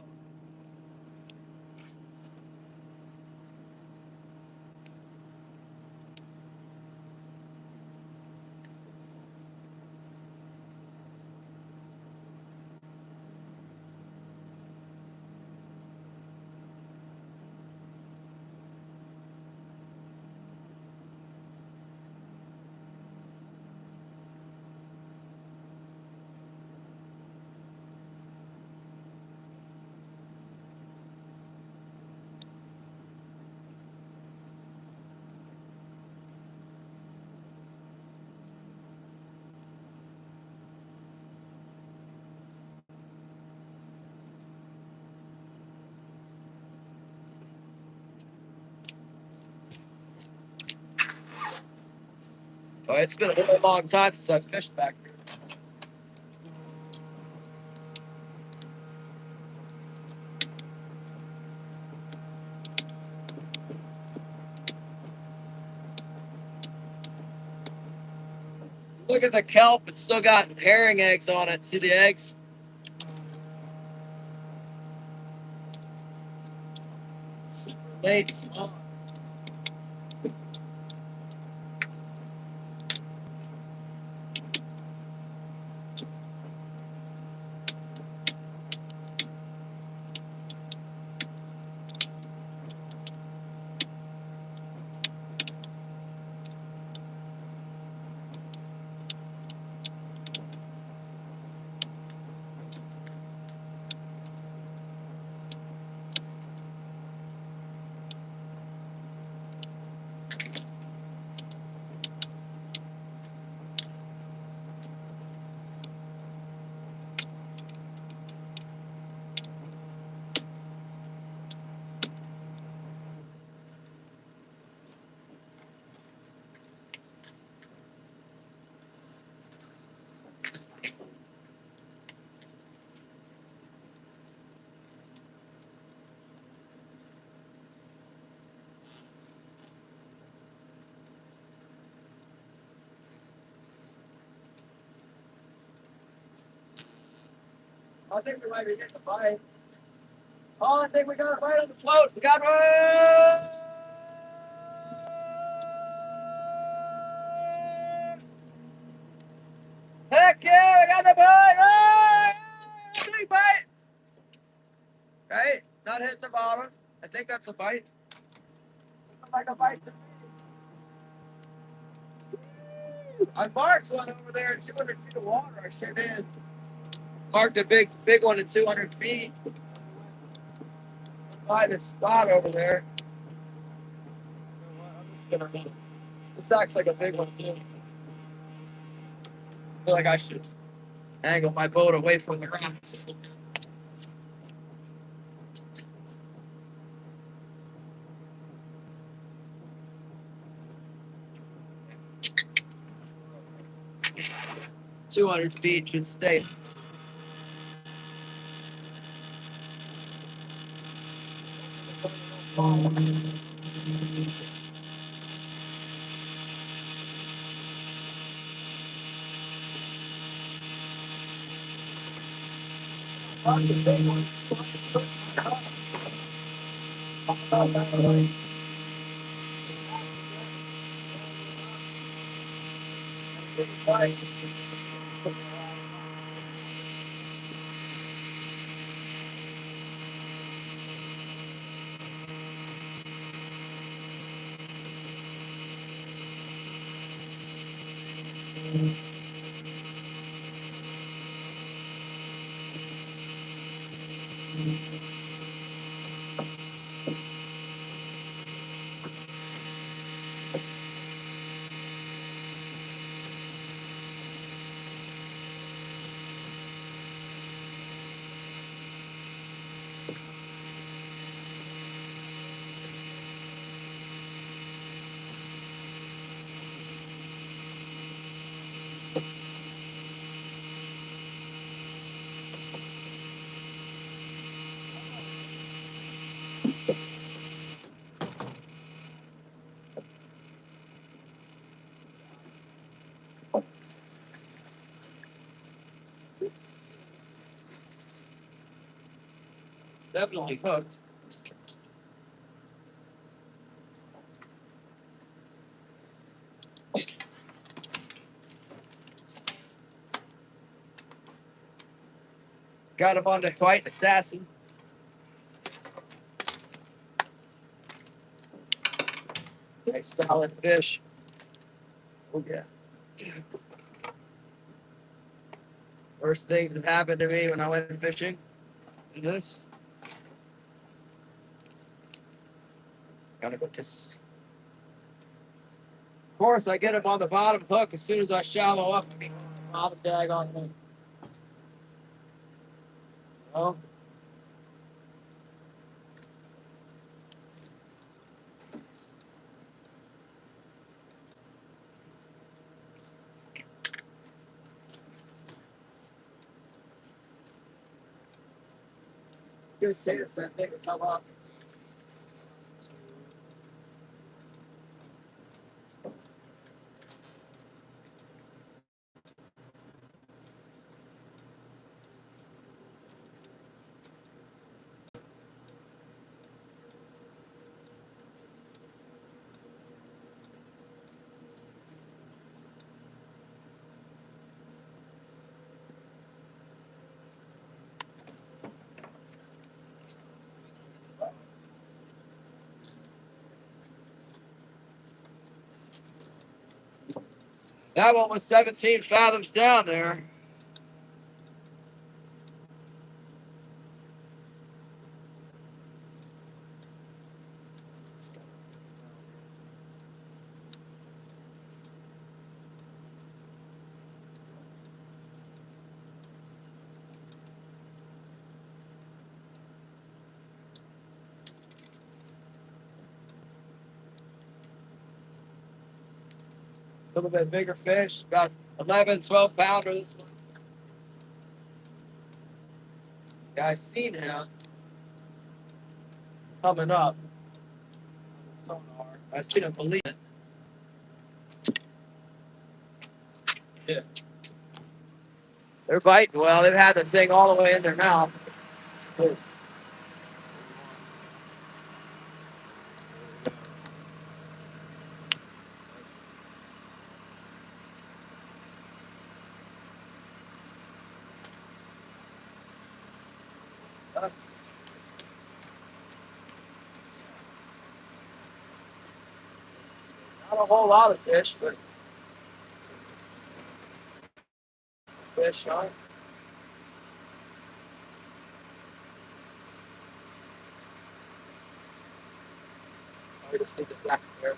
Oh, it's been a really long time since I've fished back here. Look at the kelp. It's still got herring eggs on it. See the eggs? Super late, small. I think we might be getting a bite. Oh, I think we got a bite on the float. We got one. Heck yeah, we got the bite. Oh, big bite. Right? Not hitting the bottom. I think that's a bite. Looks like a bite to me. I marked one over there at 200 feet of water. I sure did. Marked a big one at 200 feet. By this spot over there. I'm just gonna. This acts like a big one too. I feel like I should angle my boat away from the rocks. 200 feet should stay. Definitely hooked. Got him on the white assassin. Nice solid fish. Oh yeah. Worst things that happened to me when I went fishing. This. Gotta go this. Of course, I get him on the bottom hook as soon as I shallow up. Bottom dag on him. Oh. Just say it's that thing to come up. That one was 17 fathoms down there. A little bit bigger fish, about 11, 12 pounder. This one. Yeah, I seen him coming up on the sonar. I seen him believe it. Yeah. They're biting well. They've had the thing all the way in their mouth. It's cool. Not a whole lot of fish, but fish, huh? I just need the black there.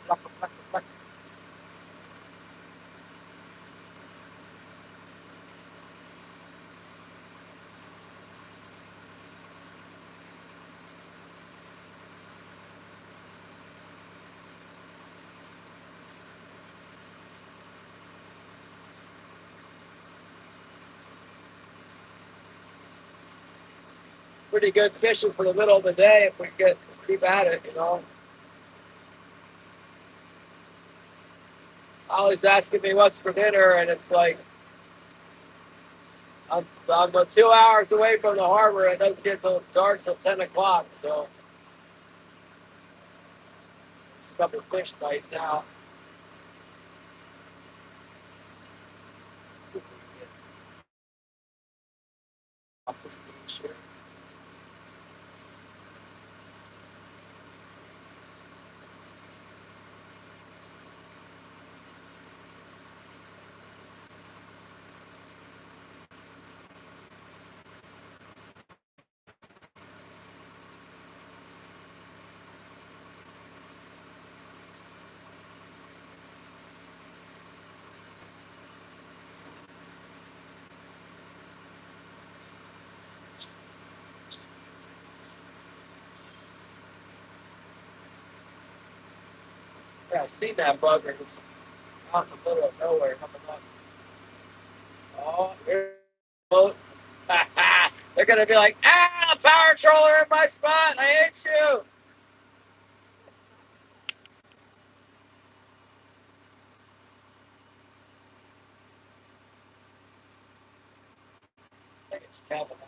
Black, black, black. Pretty good fishing for the middle of the day if we keep at it, you know. Always asking me what's for dinner, and it's like I'm 2 hours away from the harbor. It doesn't get till dark till 10 o'clock, so it's a couple of fish bite now. See if we can get off this beach here. Yeah, I seen that bugger. It's out in the middle of nowhere coming up. Oh, here's the boat. They're gonna be like, power troller in my spot. I hate you. I think it's Kevin. Actually.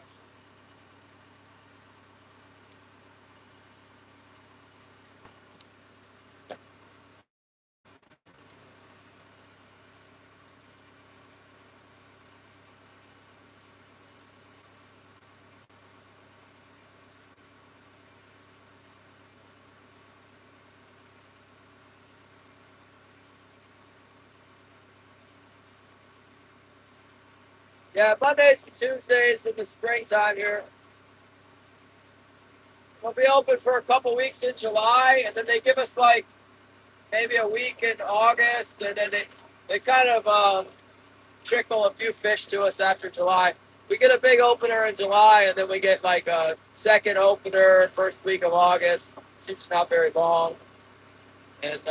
Yeah, Mondays and Tuesdays in the springtime here. We'll be open for a couple weeks in July, and then they give us like maybe a week in August, and then they kind of trickle a few fish to us after July. We get a big opener in July, and then we get like a second opener first week of August. It's not very long, and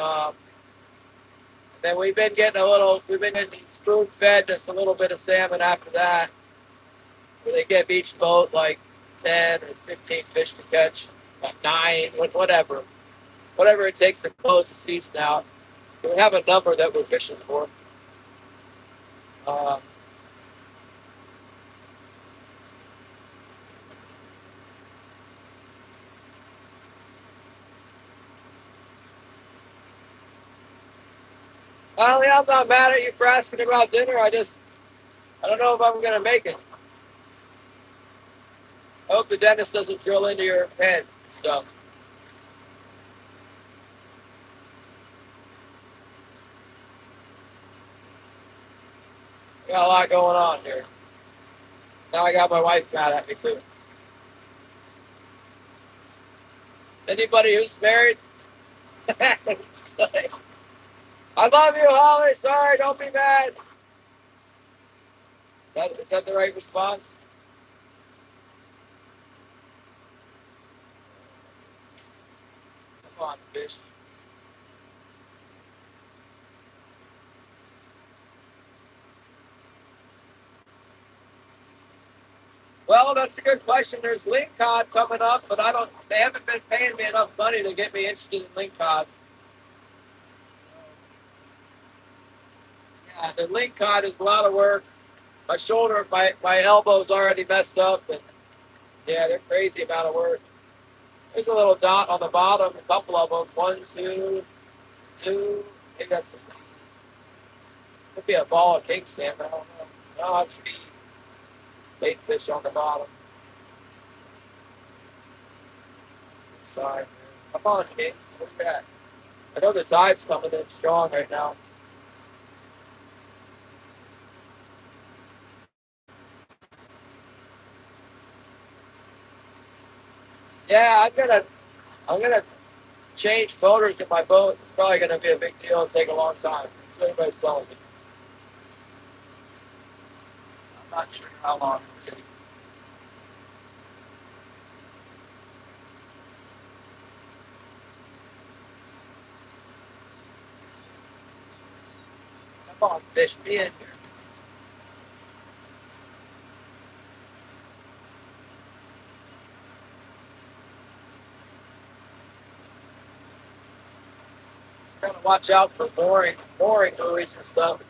then we've been getting spoon fed just a little bit of salmon after that. Where they give each boat like 10 or 15 fish to catch, like 9, whatever it takes to close the season out. We have a number that we're fishing for. Um, well, yeah, I'm not mad at you for asking about dinner. I don't know if I'm gonna make it. I hope the dentist doesn't drill into your head and stuff. We got a lot going on here. Now I got my wife mad at me too. Anybody who's married, it's like, I love you, Holly. Sorry, don't be mad. Is that the right response? Come on, fish. Well, that's a good question. There's lingcod coming up, but they haven't been paying me enough money to get me interested in lingcod. Yeah, the lingcod is a lot of work. My elbow's already messed up, and yeah, they're crazy amount of work. There's a little dot on the bottom, a couple of them. One, two, two. Maybe that's just could be a ball of king salmon. I don't know. No, I'm feed bait fish on the bottom. Sorry, man. Come on, Kings. Where you at? I know the tide's coming in strong right now. Yeah, I'm gonna change motors in my boat. It's probably gonna be a big deal and take a long time. That's what everybody's telling me. I'm not sure how long it'll take. Come on, fish me in here. Gotta watch out for mooring buoys and stuff.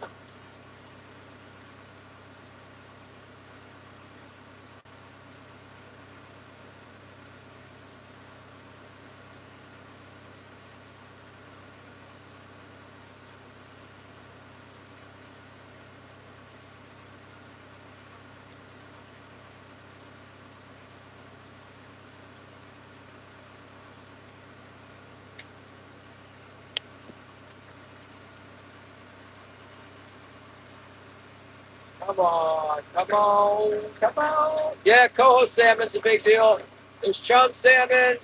Come on, come on, come on. Yeah, coho salmon's a big deal. There's chum salmon,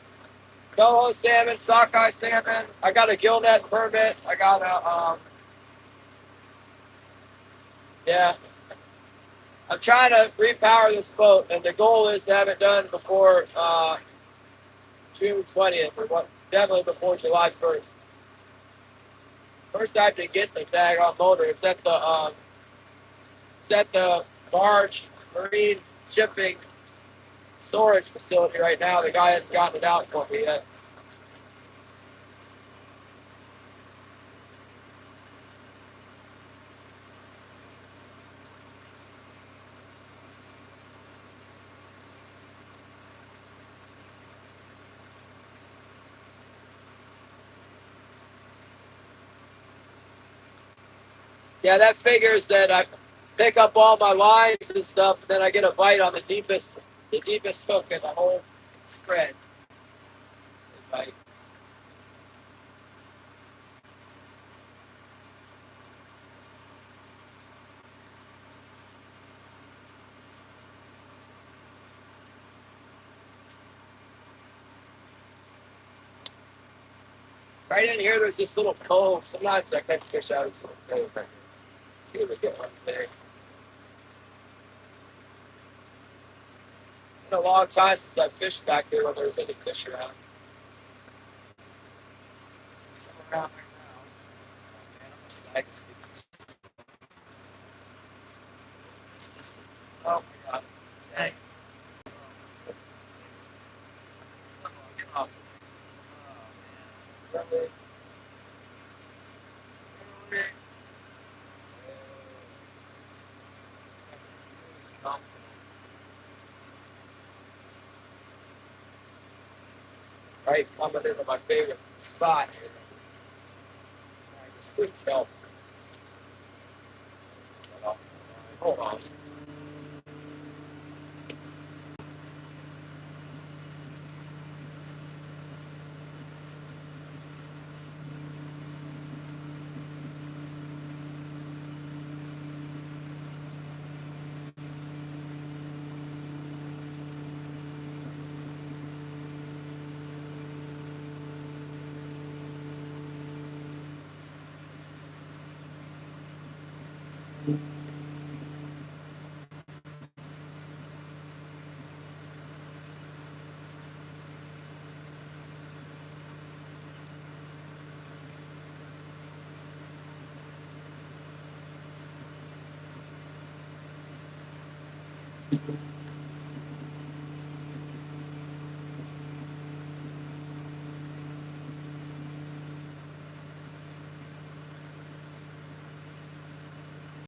coho salmon, sockeye salmon. I got a gill net permit. I got yeah. I'm trying to repower this boat, and the goal is to have it done before June 20th, or what? Definitely before July 1st. First time to get the daggone motor. It's at the barge marine shipping storage facility right now. The guy hasn't gotten it out for me yet. Yeah, that figures that I pick up all my lines and stuff, and then I get a bite on the deepest hook in the whole spread. Bite. Right in here, there's this little cove. Sometimes I catch fish out of this little cove right here. See if we get one there. Been a long time since I fished back here when there was any fish around. Some around right now. Oh man, I'm a snag this. Oh my god. Dang. Come on, get off. Oh man. Really? Really? Oh. Right, coming into my favorite spot here. Alright, this quick kelp. Hold on.